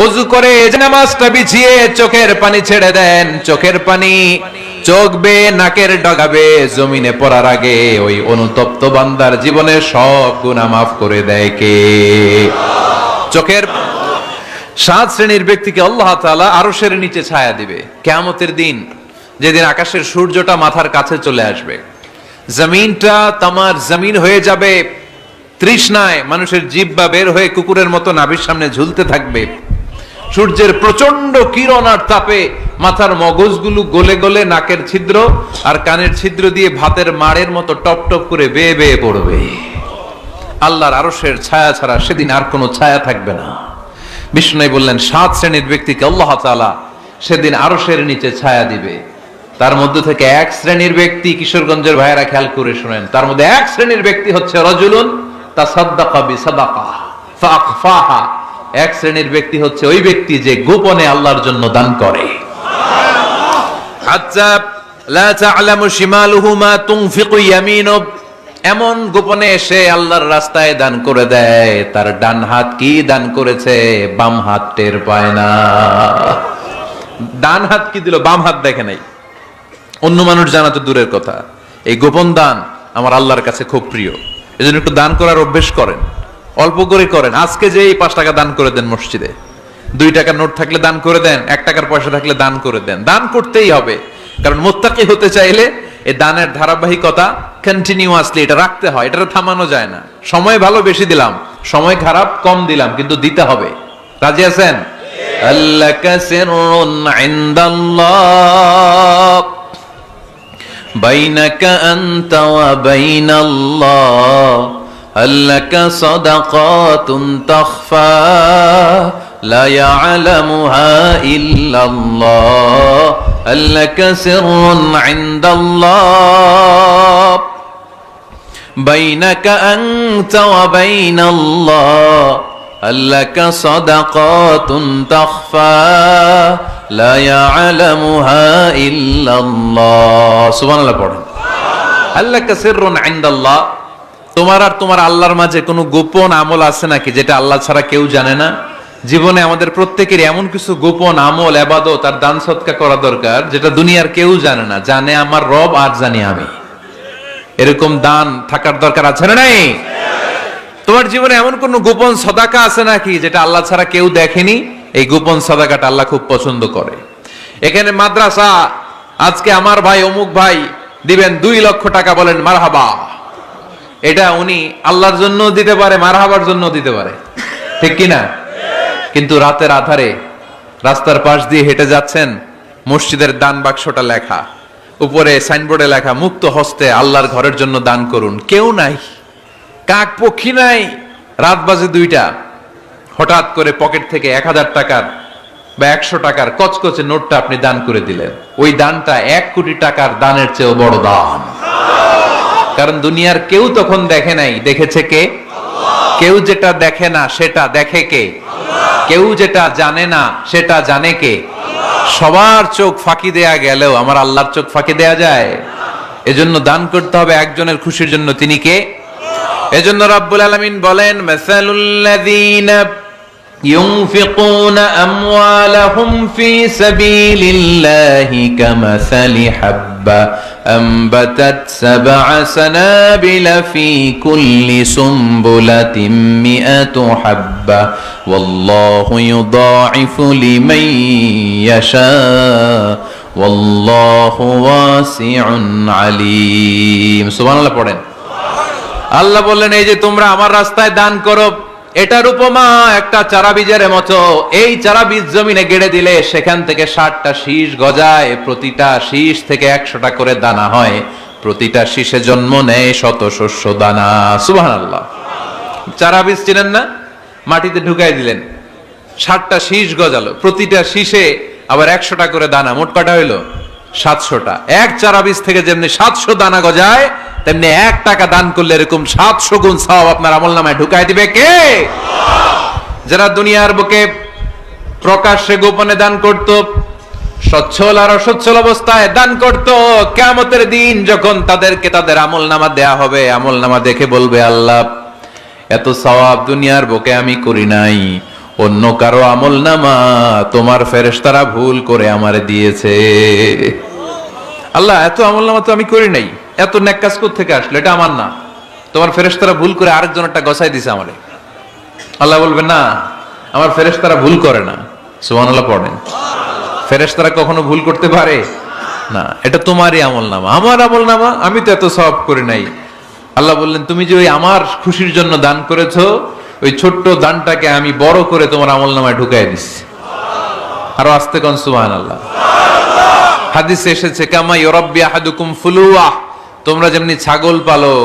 ওযু করে নামাজটা বিছিয়ে চোখের পানি ছেড়ে দেন। চোখের পানি চোখ বেয়ে নাকের ডগাবে জমিনে পড়ার আগে ওই অনুতপ্ত বান্দার জীবনের সব গুনাহ মাফ করে দেয় কে? চোখের 7 শ্রেণীর ব্যক্তিকে আল্লাহ তাআলা আরশের নিচে ছায়া দিবে কিয়ামতের দিন, যেদিন আকাশের সূর্যটা মাথার কাছে চলে আসবে, জমিনটা তামার জমিন হয়ে যাবে, তৃষ্ণায় মানুষের জিহ্বা বের হয়ে কুকুরের মতো নাভির সামনে ঝুলতে থাকবে। সূর্যের প্রচন্ড কিরণ আর তাপে মাথার মগজগুলো গলে গলে নাকের ছিদ্র আর কানের ছিদ্র দিয়ে ভাতের মাড়ের মতো টপ টপ করে বেয়ে বেয়ে পড়বে। আল্লাহর আরশের ছায়া ছাড়া সেদিন আর কোনো ছায়া থাকবে না। বিষ্ণু বললেন 7 শ্রেণীর ব্যক্তিকে আল্লাহ তাআলা সেদিন আরশের নিচে ছায়া দিবে। তার মধ্যে থেকে 1 শ্রেণীর ব্যক্তি, কিশোরগঞ্জের ভাইয়েরা খেয়াল করে শুনেন, তার মধ্যে 1 শ্রেণীর ব্যক্তি হচ্ছে রাজুলুন তাসাদ্দাকা বিসাদাকা ফাআখফাহা। 1 শ্রেণীর ব্যক্তি হচ্ছে ওই ব্যক্তি যে গোপনে আল্লাহর জন্য দান করে। হাত্তা লা তা'লামু শিমালুহু মা তুনফিকু ইয়ামিনু, এমন গোপনে এসে আল্লাহর রাস্তায় দান করে দেয়, তার ডান হাত কি দান করেছে বাম হাত টের পায় না। ডান হাত কি দিল বাম হাত দেখে নাই। অন্য মানুষ জানা তো দূরের কথা, এই গোপন দান আমার আল্লাহর কাছে খুব প্রিয়। এজন্য একটু দান করার অভ্যেস করেন, অল্প করে করেন। আজকে যে এই 5 টাকা দান করে দেন মসজিদে, 2 টাকার নোট থাকলে দান করে দেন, 1 টাকার পয়সা থাকলে দান করে দেন। দান করতেই হবে, কারণ মুত্তাকি হতে চাইলে এই দানের ধারাবাহিকতা কন্টিনিউয়াসলি এটা রাখতে হয়, এটা থামানো যায় না। সময় ভালো বেশি দিলাম, সময় খারাপ কম দিলাম, কিন্তু দিতে হবে। রাজি আছেন? আল্লাকা সিররুন ইনদাল্লাহ বাইনাকা আনতা ওয়া বাইনাল্লাহ, আল্লাকা সাদাকাতুন তাখফা লা ইয়ালামুহা ইল্লাল্লাহ, আল্লাকা সিররুন ইনদাল্লাহ বাইনাকা আনতা ওয়া বাইনাল্লাহ, আল্লাকা সাদাকাতুন তাখফা লা ইয়ালামুহা ইল্লাল্লাহ। সুবহানাল্লাহ পড়েন। আল্লাকা সিররুন ইনদাল্লাহ, তোমার আর তোমার আল্লাহর মাঝে কোনো গোপন আমল আছে নাকি যেটা আল্লাহ ছাড়া কেউ জানে না? জীবনে আমাদের প্রত্যেকের এমন কিছু গোপন আমল, ইবাদত আর দান সদকা করা দরকার যেটা দুনিয়ার কেউ জানে না। জানে আমার রব আর জানি আমি। এরকম দান থাকার দরকার আছে না নাই? তোমার জীবনে এমন কোন গোপন সদাকা আছে নাকি যেটা আল্লাহ ছাড়া কেউ দেখেনি? এই গোপন সদাকাটা আল্লাহ খুব পছন্দ করে। এখানে মাদ্রাসা, আজকে আমার ভাই অমুক ভাই দিবেন 2 লক্ষ টাকা, বলেন মারহাবা। এটা উনি আল্লাহর জন্য দিতে পারে, মারহাবার জন্য দিতে পারে, ঠিক কিনা? কিন্তু রাতের আধারে রাস্তার পাশ দিয়ে হেঁটে যাচ্ছেন, মসজিদের দান বাক্সটা লেখা, উপরে সাইনবোর্ডে লেখা মুক্ত হস্তে আল্লাহর ঘরের জন্য দান করুন। কেউ নাই, কাক পক্ষী নাই। রাত বাজে 2টা, হঠাৎ করে পকেট থেকে 1000 টাকার বা 100 টাকার কচকচে নোটটা আপনি দান করে দিলেন। ওই দানটা 1 কোটি টাকার দানের চেয়েও বড় দান। কারণ দুনিয়ার কেউ তখন দেখে নাই, দেখেছে কে? কেউ যেটা দেখে না সেটা দেখে কে? কেউ যেটা জানে না সেটা জানে কে? সবার চোখ ফাঁকি দেয়া গেলেও আমার আল্লাহর চোখ ফাঁকি দেয়া যায়? এজন্য দান করতে হবে একজনের খুশির জন্য, তিনি কে? এজন্য রাব্বুল আলামিন বলেন, মাসালুল্লাযীনা ইউনফিকুনা আমওয়ালাহুম ফি সাবিলিল্লাহি কামাসালি হাব্বা আমবাতাত 7 সানাবিলা ফি কুল্লি সুমবুলাতিন মিআতু হাব্বা ওয়াল্লাহু ইউদাঈফু লিমান ইয়াশা ওয়াল্লাহু ওয়াসিউন আলীম। সুবহানাল্লাহ পড়েন। আল্লাহ বললেন, এই যে তোমরা আমার রাস্তায় দান করো, এটার উপমা একটা চারা বীজের মতো। এই চারা বীজ জমিনে গেড়ে দিলে সেখান থেকে 60টা শীষ গজায়, প্রতিটা শীষ থেকে 100টা করে দানা হয়, প্রতিটা শীষে জন্ম নেয় শত শস্য দানা। সুবহানাল্লাহ। চারা বীজ চিনেন না? মাটিতে ঢুকাই দিলেন, 60টা শীষ গজালো, প্রতিটা শীষে আবার 100টা করে দানা, মোট কটা হইলো 700টা। এক চারা বীজ থেকে যেমনি 700 দানা গজায়, তেমনি 1 টাকা দান করলে এরকম 700 গুণ সওয়াব আপনার আমলনামায় ঢুকাই দিবে কে? যারা দুনিয়ার বুকে প্রকাশ্যে গোপনে দান করত, সচ্ছল আর অসচ্ছল অবস্থায় দান করত, কিয়ামতের দিন যখন তাদেরকে তাদের আমলনামা দেয়া হবে, আমলনামা দেখে বলবে, আল্লাহ এত সওয়াব দুনিয়ার বুকে আমি করি নাই, অন্য কারো আমলনামা তোমার ফেরেশতারা ভুল করে আমারে দিয়েছে। আল্লাহ, এত আমলনামা তো আমি করি নাই, এত নেক কাজ কোত্থেকে আসলো? এটা আমার না, তোমার ফেরেশতারা ভুল করে আরেকজনেরটা গছাই দিছে আমারে। আল্লাহ বলবেন না, আমার ফেরেশতারা ভুল করে না। সুবহানাল্লাহ পড়েন। ফেরেশতারা কখনো ভুল করতে পারে না, এটা তোমারই আমলনামা। আমার আমলনামা, আমি তো এত সওয়াব করি নাই। আল্লাহ বললেন, তুমি যে ওই আমার খুশির জন্য দান করেছো, ওই ছোট্ট দানটাকে আমি বড় করে তোমার আমলনামায় ঢুকাই দিচ্ছি। আরো আস্তে কোন সুবহানাল্লাহ। হাদিসে এসেছে, কামা ইউরাব্বি আহাদুকুম ফুলুয়া, তোমরা যেমনি ছাগল পালো,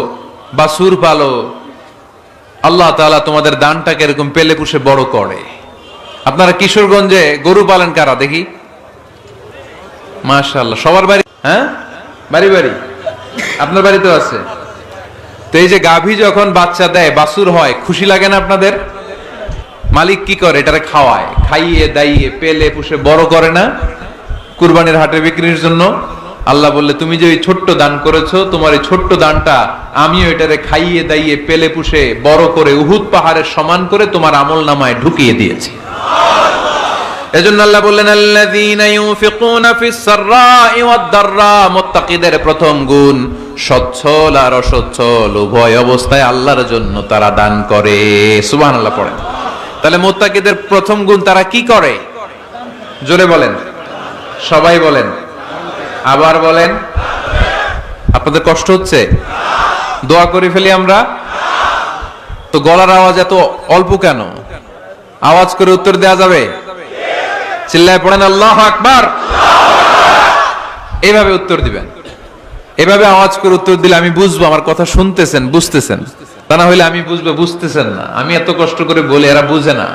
বাছুর পালো, আল্লাহ তাআলা তোমাদের দানটাকে এরকম পেলে পুষে বড় করে। আপনারা কিশোরগঞ্জে গরু পালেন কারা দেখি? মাশাআল্লাহ, সবার বাড়ি, হ্যাঁ বাড়ি বাড়ি, আপনার বাড়িতেও আছে। তো এই যে গাভী যখন বাচ্চা দেয়, বাছুর হয়, খুশি লাগে না আপনাদের? মালিক কি করে? এটারে খাওয়ায়, খাইয়ে দাইয়ে পেলে পুষে বড় করে না কুরবানির হাটে বিক্রির জন্য। আল্লাহ বললে, তুমি যে ওই ছোট্ট দান করেছো, তোমার এই ছোট্ট দানটা আমিও এটারে খাইয়ে দাইয়ে পেলে পুষে বড় করে উহুদ পাহাড়ের সমান করে তোমার আমলনামায় ঢুকিয়ে দিয়েছি। এজন্য আল্লাহ বললেন, আল্লাযীনা ইউনফিকুনা ফিস সাররাই ওয়াদ দাররা, মুত্তাকিদের প্রথম গুণ সচ্ছল আর অসচ্ছল উভয় অবস্থায় আল্লাহর জন্য তারা দান করে। সুবহানাল্লাহ পড়েন। তাহলে মুত্তাকিদের প্রথম গুণ, তারা কি করে? জোরে বলেন, সবাই বলেন, আবার বলেন। আপনাদের কষ্ট হচ্ছে? দোয়া করে ফেলি আমরা তো। গলার আওয়াজ এত অল্প কেন? আওয়াজ করে উত্তর দেয়া যাবে? চিল্লায় পড়েন আল্লাহু আকবার। এইভাবে উত্তর দিবেন, এভাবে আওয়াজ করে উত্তর দিলে আমি বুঝবো আমার কথা শুনতেছেন, বুঝতেছেন। তা না হইলে আমি বুঝবো বুঝতেছেন না, আমি এত কষ্ট করে বলি, এরা বুঝে না।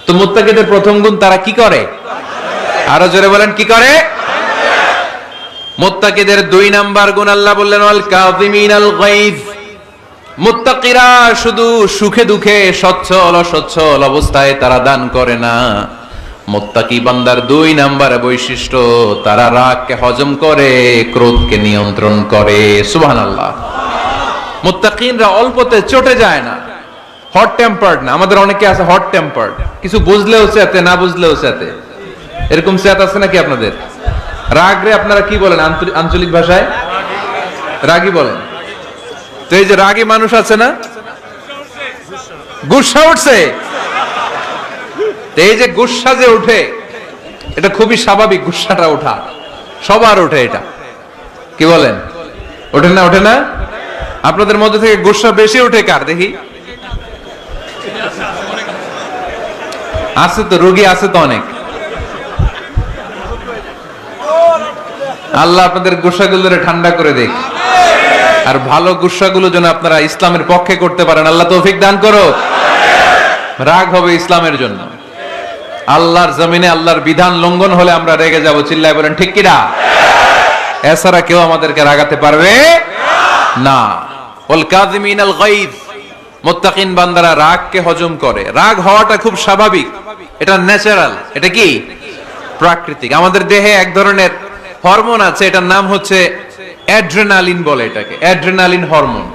তো মুত্তাকিদের প্রথম গুণ, তারা কি করে? আরো জোরে বলেন, কি করে? মুত্তাকিদের 2 নাম্বার গুণ আল্লাহ বললেন, আল কাযিমিনাল গায়জ। মুত্তাকিরা শুধু সুখে দুঃখে সচ্ছল অসচ্ছল অবস্থায় তারা দান করে না। মুত্তাকি বান্দার 2 নাম্বার বৈশিষ্ট্য, তারা রাগকে হজম করে, ক্রোধকে নিয়ন্ত্রণ করে। সুবহানাল্লাহ। মুত্তাকিনরা অল্পতে চটে যায় না, হট টেম্পার্ড না। আমাদের অনেকে আছে হট টেম্পার্ড, কিছু বুঝলেও চেতে, না বুঝলেও চেতে। এরকম চেত আছে নাকি আপনাদের? রাগরে আপনারা কি বলেন আঞ্চলিক ভাষায়? রাগী বলেন। তো এই যে রাগী মানুষ আছে না, গুসা উঠছে, এই যে গুসা যে উঠে, এটা খুবই স্বাভাবিক। গুসাটা ওঠা সবার ওঠে, এটা কি বলেন? ওঠে না? ওঠে না? আপনাদের মধ্যে থেকে গুসা বেশি ওঠে কার দেখি? আছে তো, রোগী আছে তো অনেক। আল্লাহ আপনাদের গুসাগুলোরে ঠান্ডা করে দেখ, আর ভালো গুসাগুলো যেন আপনারা ইসলামের পক্ষে করতে পারেন। আল্লাহ তৌফিক দান করো। রাগ হবে ইসলামের জন্য। আল্লাহর জমিনে আল্লাহর বিধান লঙ্ঘন হলে আমরা রেগে যাব। চিল্লায় বলেন ঠিক কিনা? এছাড়া কেউ আমাদেরকে রাগাতে পারবে না। ওয়াল কাযিমিনাল গায়জ, মুত্তাকিন বান্দারা রাগকে হজম করে। রাগ হওয়াটা খুব স্বাভাবিক, এটা ন্যাচারাল, এটা কি প্রাকৃতিক। আমাদের দেহে এক ধরনের হরমোন আছে, এটার নাম হচ্ছে অ্যাড্রেনালিন বলে এটাকে, অ্যাড্রেনালিন হরমোন।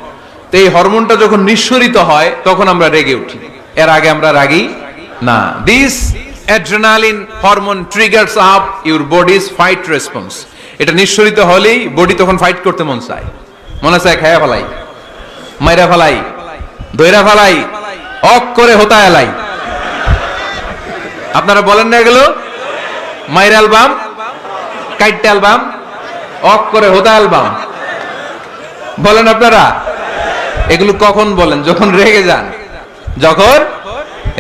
তো এই হরমোনটা যখন নিঃসরিত হয় তখন আমরা রেগে উঠি, এর আগে আমরা রাগি না। This adrenaline hormone triggers up your bodies fight response. এটা নিঃসরিত হলেই বডি তখন ফাইট করতে মন চায়, মনে চায় খায়া ফেলাই, মাইরা ফেলাই, দইরা ফেলাই, অক করে হোতা এলাই। আপনারা বলেন না এগুলো? মাইরা অ্যালবাম, কাইটটা অ্যালবাম, অক করে হোতা অ্যালবাম বলেন আপনারা? এগুলো কখন বলেন? যখন রেগে যান, যখন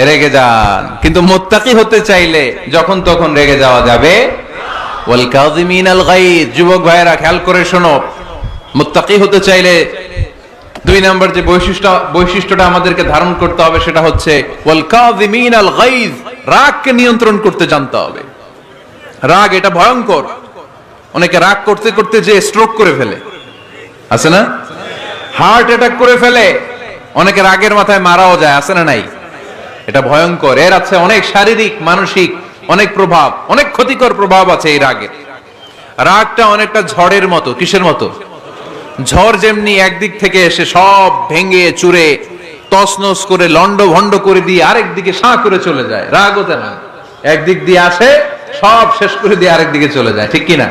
রেগে যান। কিন্তু মুত্তাকি হতে চাইলে যখন তখন রেগে যাওয়া যাবে। ওয়াল কাযিমিনাল গায়জ, যুবক ভাইরা খেয়াল করে শোনো, মুত্তাকি হতে চাইলে 2 নাম্বার যে বৈশিষ্ট্যটা আমাদেরকে ধারণ করতে হবে সেটা হচ্ছে ওয়াল কাযিমিনাল গায়জ, রাগকে নিয়ন্ত্রণ করতে জানতে হবে। রাগ এটা ভয়ঙ্কর। অনেকে রাগ করতে করতে যে স্ট্রোক করে ফেলে, আছে না? হার্ট অ্যাটাক করে ফেলে। অনেকে রাগের মাথায় মারাও যায়, আছে না নাই? এটা ভয়ঙ্কর। এর আছে অনেক শারীরিক মানসিক অনেক প্রভাব, অনেক ক্ষতিকর প্রভাব আছে এই রাগের। রাগটা অনেকটা ঝড়ের মতো। কিসের মতো? ঝড় যেমনি একদিক থেকে এসে সব ভেঙে চুরে তছনছ করে লন্ড ভন্ড করে দিয়ে আরেক দিকে সাঁ করে চলে যায়। রাগও তেন একদিক দিয়ে আসে, সব শেষ করে দিয়ে আরেক দিকে চলে যায়, ঠিক কিনা?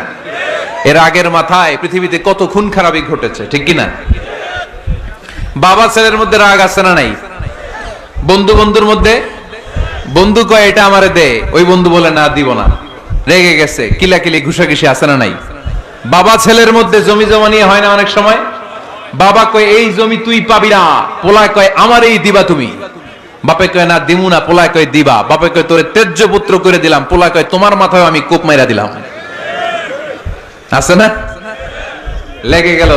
এর রাগের মাথায় পৃথিবীতে কত খুন খারাপি ঘটেছে, ঠিক কিনা? বাবা ছেলের মধ্যে রাগ আছে না নাই? বন্ধু বন্ধুর মধ্যে, বন্ধু কয় এটা আমারে দে, ওই বন্ধু বলে না দিব না, রেগে গেছে, কিলাকিলি ঘুষাঘুষি আছে না নাই? বাবা ছেলের মধ্যে জমি জমা নিয়ে হয় না অনেক সময়? বাবা কয় এই জমি তুই পাবি না, পোলায় কয় আমারই দিবা তুমি। বাপে কয় না দিমু না, পোলায় কয় দিবা। বাপে কয় তোরে তেজ্য পুত্র করে দিলাম, পোলায় কয় তোমার মাথায় আমি কোপ মাইরা দিলাম। আছে না? লেগে গেল,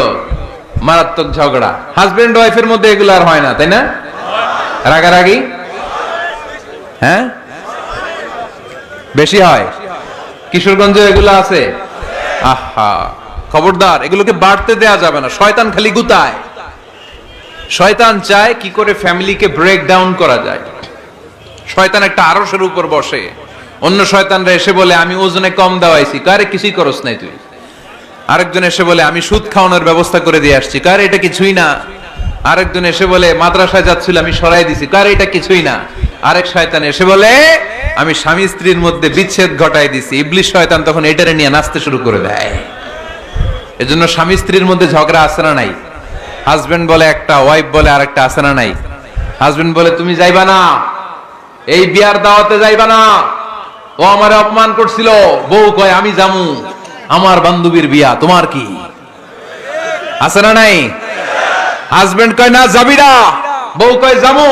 মারাত্মক ঝগড়া। হাজবেন্ড ওয়াইফের মধ্যে এগুলো আর হয় না, তাই না? রাগারাগি হ্যাঁ বেশি হয়। কিশোরগঞ্জে এগুলো আছে। আহা, খবরদার, এগুলোকে বাড়তে দেয়া যাবে না। শয়তান খালি গুতায়। শয়তান চায় কি করে ফ্যামিলিকে ব্রেক ডাউন করা যায়। শয়তান একটা আরশের উপর বসে, অন্য শয়তানরা এসে বলে আমি ওজনে কম দেওয়াইছি, কারে কিছুই করস নাই তুই। আরেকজন এসে বলে আমি সুদ খাওয়ানোর ব্যবস্থা করে দিয়ে আসছি, কারে এটা কিছুই না। আরেকজন এসে বলে মাদ্রাসায় যাচ্ছিল আমি সরাই দিছি, কারে এটা কিছুই না। আরেক শয়তান এসে বলে আমি স্বামী স্ত্রীর মধ্যে বিচ্ছেদ ঘটাই দিছি। ইবলিশ শয়তান তখন এটারে নিয়ে নাচতে শুরু করে দেয়। এজন্য স্বামী স্ত্রীর মধ্যে ঝগড়া আছে না নাই? হাজবেন্ড বলে একটা, ওয়াইফ বলে আরেকটা, আছে না নাই? হাজবেন্ড বলে তুমি যাইবা না, এই বিয়ার দাওয়াতে যাইবা না, ও আমারে অপমান করছিল। বউ কয় আমি জামু, আমার বান্ধবীর বিয়া, তোমার কি? আছে না নাই? হাজবেন্ড কয় না যাবি না, বউ কয় জামু,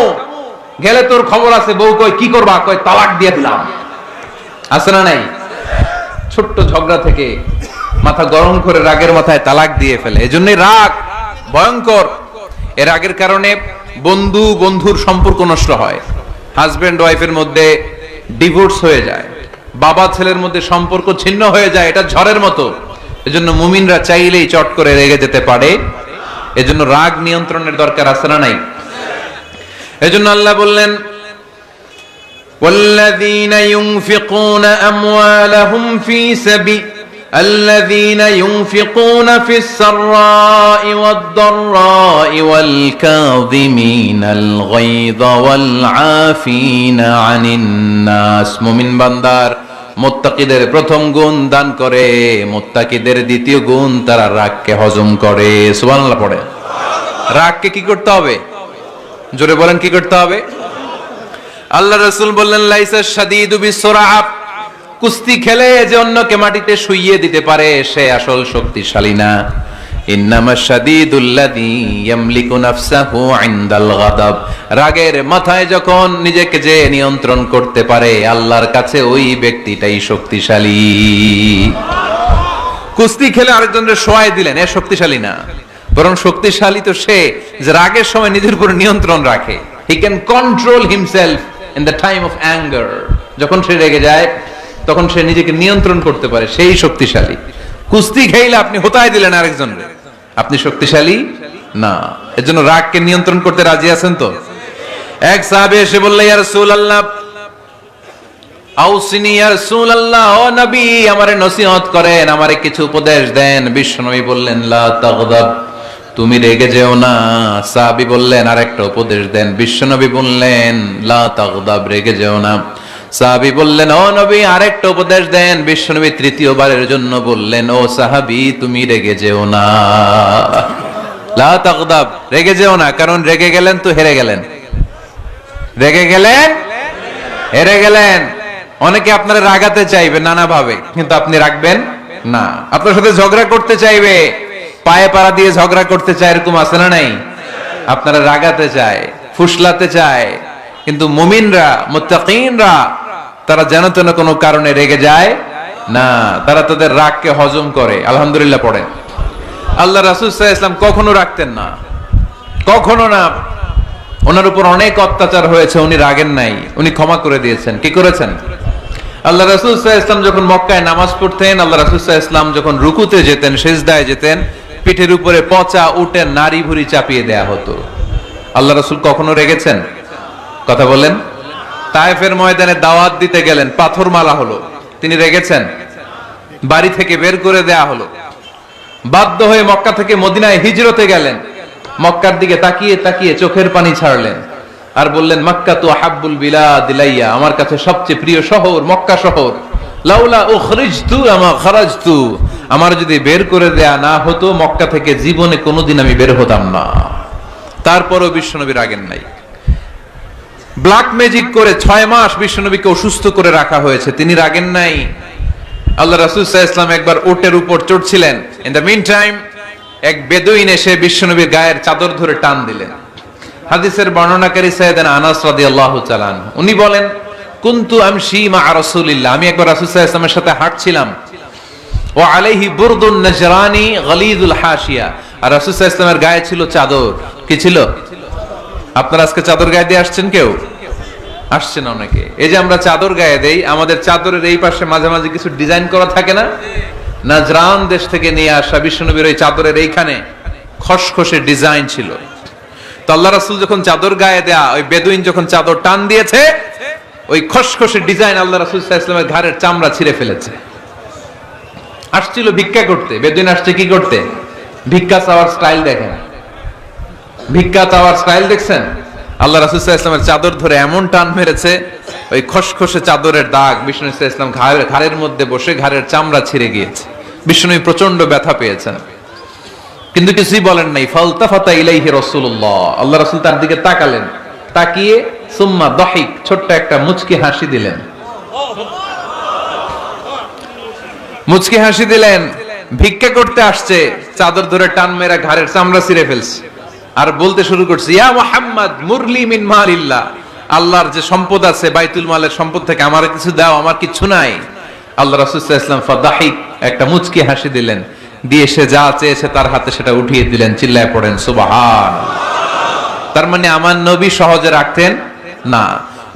গেলে তোর খবর আছে। বউ কয় কি করবা? কয় তালাক দিয়ে দিলাম। আছে না নাই? ছোট্ট ঝগড়া থেকে মাথা গরম করে রাগের মাথায় তালাক দিয়ে ফেলে। এজন্যই রাগ ভয়ঙ্কর। এর রাগের কারণে বন্ধু বন্ধুর সম্পর্ক নষ্ট হয়, হাজবেন্ড ওয়াইফের মধ্যে ডিভোর্স হয়ে যায়, বাবা ছেলের মধ্যে সম্পর্ক ছিন্ন হয়ে যায়। এটা ঝড়ের মতো। এজন্য মুমিনরা চাইলেই চট করে রেগে যেতে পারে। এজন্য রাগ নিয়ন্ত্রণের দরকার আছে না নাই? এজন্য আল্লাহ বললেন والذين ينفقون أموالهم في سبيل الذين ينفقون في السراء والضراء والكاظمين الغيظ والعافين عن الناس। মুমিন বান্দার মুত্তাকিদের প্রথম গুণ দান করে, মুত্তাকিদের দ্বিতীয় গুণ তারা রাগকে হজম করে। সুবহানাল্লাহ পড়ে। রাগকে কি করতে হবে? জোরে বলেন কি করতে হবে? আল্লাহ রাসূল বললেন লাইসা শাদীদু বিসুরআ, কুস্তি খেলে যে অন্যকে মাটিতে শুইয়ে দিতে পারে সে আসল শক্তিশালী না। ইন্নামাশ শাদীদুল্লাযী ইয়ামলিকু নাফসাহু ইনদাল গাদাব, রাগের মাথায় যখন নিজেকে যে নিয়ন্ত্রণ করতে পারে আল্লাহর কাছে ওই ব্যক্তিটাই শক্তিশালী। কুস্তি খেলে আরেকজনের শোয়াই দিলেন, এ শক্তিশালী না। বরং শক্তিশালী তো সে যে রাগের সময় নিজের উপর নিয়ন্ত্রণ রাখে। He can control himself in the time of anger. যখন সে রেগে যায় তখন সে নিজেকে নিয়ন্ত্রণ করতে পারে, সেই শক্তিশালী। কুস্তি খেলে আপনি হোতায় দিলেন আরেকজনকে, আপনি শক্তিশালী না। এজন্য রাগকে নিয়ন্ত্রণ করতে রাজি আছেন তো? এক সাহাবী এসে বলল ইয়া রাসূলুল্লাহ আউসিনি ইয়া রাসূলুল্লাহ, ও নবী আমারে নসিহত করেন, আমারে কিছু উপদেশ দেন। বিশ্বনবী বললেন লা তাগদাব, তুমি রেগে যেও না। সাহাবী বললেন আরেকটা উপদেশ দেন। বিশ্বনবী বললেন লা তাগদাব, রেগে যেও না। সাহাবী বললেন ও নবী আরেকটা উপদেশ দেন। বিশ্বনবী তৃতীয়বারের জন্য বললেন ও সাহাবী তুমি রেগে যেও না, লা তাগদাব, রেগে যেও না। কারণ রেগে গেলেন তো হেরে গেলেন, রেগে গেলেন হেরে গেলেন। অনেকে আপনারা রাগাতে চাইবে নানা ভাবে, কিন্তু আপনি রাখবেন না। আপনার সাথে ঝগড়া করতে চাইবে, পায়ে পাড়া দিয়ে ঝগড়া করতে চায়, এরকম আছে না নাই? আপনারা রাগাতে চায়, ফুসলাতে চায়, কিন্তু মুমিনরা মুত্তাকিনরা তারা যেন তেন কোনো কারণে রেগে যায় না, তারা তাদের রাগকে হজম করে। আলহামদুলিল্লাহ পড়েন। আল্লাহ রাসূল সাল্লাল্লাহু আলাইহি ওয়াসাল্লাম কখনো রাগতেন না, কখনো না। ওনার উপর অনেক অত্যাচার হয়েছে, উনি রাগেন নাই, উনি ক্ষমা করে দিয়েছেন। কি করেছেন? আল্লাহ রাসূল সাল্লাল্লাহু আলাইহি ওয়াসাল্লাম যখন মক্কায় নামাজ পড়তেন, আল্লাহ রাসূল সাল্লাল্লাহু আলাইহি ওয়াসাল্লাম যখন রুকুতে যেতেন, সিজদায় যেতেন, পিঠের উপরে পচা উটের নাড়ি ভুঁড়ি চাপিয়ে দেয়া হতো। আল্লাহ রাসূল কখনো রেগেছেন? কথা বলেন। তায়েফের ময়দানে দাওয়াত দিতে গেলেন, পাথর মারা হলো, তিনি রেগেছেন? বাড়ি থেকে বের করে দেয়া হলো, বাধ্য হয়ে মক্কা থেকে মদিনায় হিজরতে গেলেন, মক্কার দিকে তাকিয়ে তাকিয়ে চোখের পানি ছাড়লেন আর বললেন, মক্কা তু আহাব্বুল বিলাদ ইলাইয়া, আমার কাছে সবচেয়ে প্রিয় শহর মক্কা শহর। লাউলা উখরিজতু আমা খারাজতু, আমার যদি বের করে দেয়া না হতো মক্কা থেকে জীবনে কোনোদিন আমি বের হতাম না। তারপরও বিশ্বনবী রাগেন নাই। ব্ল্যাক ম্যাজিক করে 6 মাস বিশ্বনবীকে অসুস্থ করে রাখা হয়েছে, তিনি রাগেন নাই। আল্লাহ রাসূল সাল্লাল্লাহু আলাইহি ওয়াসাল্লাম একবার উটের উপর চড়ছিলেন। ইন দ্য মিন টাইম এক বেদুইন এসে বিশ্বনবীর গায়ের চাদর ধরে টান দিলেন। হাদিসের বর্ণনাকারী সাইয়েদনা আনাস রাদিয়াল্লাহু তাআলা আনহু, উনি বলেন, কুনতু আমশি মা রাসূলিল্লাহ, আমি একবার রাসূল সাল্লাল্লাহু আলাইহি ওয়াসাল্লামের সাথে হাঁটছিলাম। ওয়া আলাইহি বুরদুন নাজরানি গলিযুল হাশিয়া, আর রাসূল সাল্লাল্লাহু আলাইহি ওয়াসাল্লামের গায়ে ছিল চাদর। কি ছিল? আপনারা আজকে চাদর গায়ে দিয়ে আসছেন? কেউ আসছেন? অনেকে। এই যে আমরা চাদর গায়ে দেই, আমাদের চাদরের এই পাশে মাঝে মাঝে কিছু ডিজাইন করা থাকে না? নাজরান দেশ থেকে নিয়ে আসা বিশ্বনবীর ওই চাদরের এইখানে খসখসে ডিজাইন ছিল। তো আল্লাহ রাসূল যখন চাদর গায়ে দেয়া, ওই বেদুইন যখন চাদর টান দিয়েছে, ওই খসখসে ডিজাইন আল্লাহ রাসূল সাল্লাল্লাহু আলাইহি ওয়াসাল্লামের ঘাড়ের চামড়া ছিঁড়ে ফেলেছে। আসছিল ভিক্ষা করতে। বেদুইন আসছে কি করতে? ভিক্ষা চাওয়ার স্টাইল দেখেন, ভিক্ষা চাওয়ার স্টাইল দেখছেন? আল্লাহ রাসূল সাল্লাল্লাহু আলাইহি ওয়াসাল্লামের চাদর ধরে এমন টান মেরেছে, ওই খসখসে চাদরের দাগ বিষ্ণু সাল্লাল্লাহু আলাইহি ওয়াসাল্লাম ঘাড়ের মধ্যে বসে ঘাড়ের চামড়া ছিঁড়ে গিয়েছে। বিষ্ণু প্রচন্ড ব্যথা পেয়েছেন, কিন্তু কিছুই বলেন নাই। ফালতাফাতা ইলাইহি রাসূলুল্লাহ, আল্লাহ রাসূল তার দিকে তাকালেন, তাকিয়ে সুম্মা দাহিক, ছোট্ট একটা মুচকি হাসি দিলেন। মুচকি হাসি দিলেন। ভিক্ষা করতে আসছে, চাদর ধরে টান মেরা ঘাড়ের চামড়া ছিঁড়ে ফেলছে, আর বলতে শুরু করছে, ইয়া মুহাম্মদ মুরলি মিন মালিল্লাহ, আল্লাহর যে সম্পদ আছে বাইতুল মালের সম্পদ থেকে আমার কিছু দাও, আমার কিছু নাই। আল্লাহ রাসূল সাল্লাল্লাহু আলাইহি ওয়াসাল্লাম ফাদাহিক, একটা মুচকি হাসি দিলেন, দিয়ে সে যা চেয়েছে তার হাতে সেটা উঠিয়ে দিলেন। চিল্লায় পড়েন সুবহান। তার মানে আমার নবী সহজে রাখতেন না।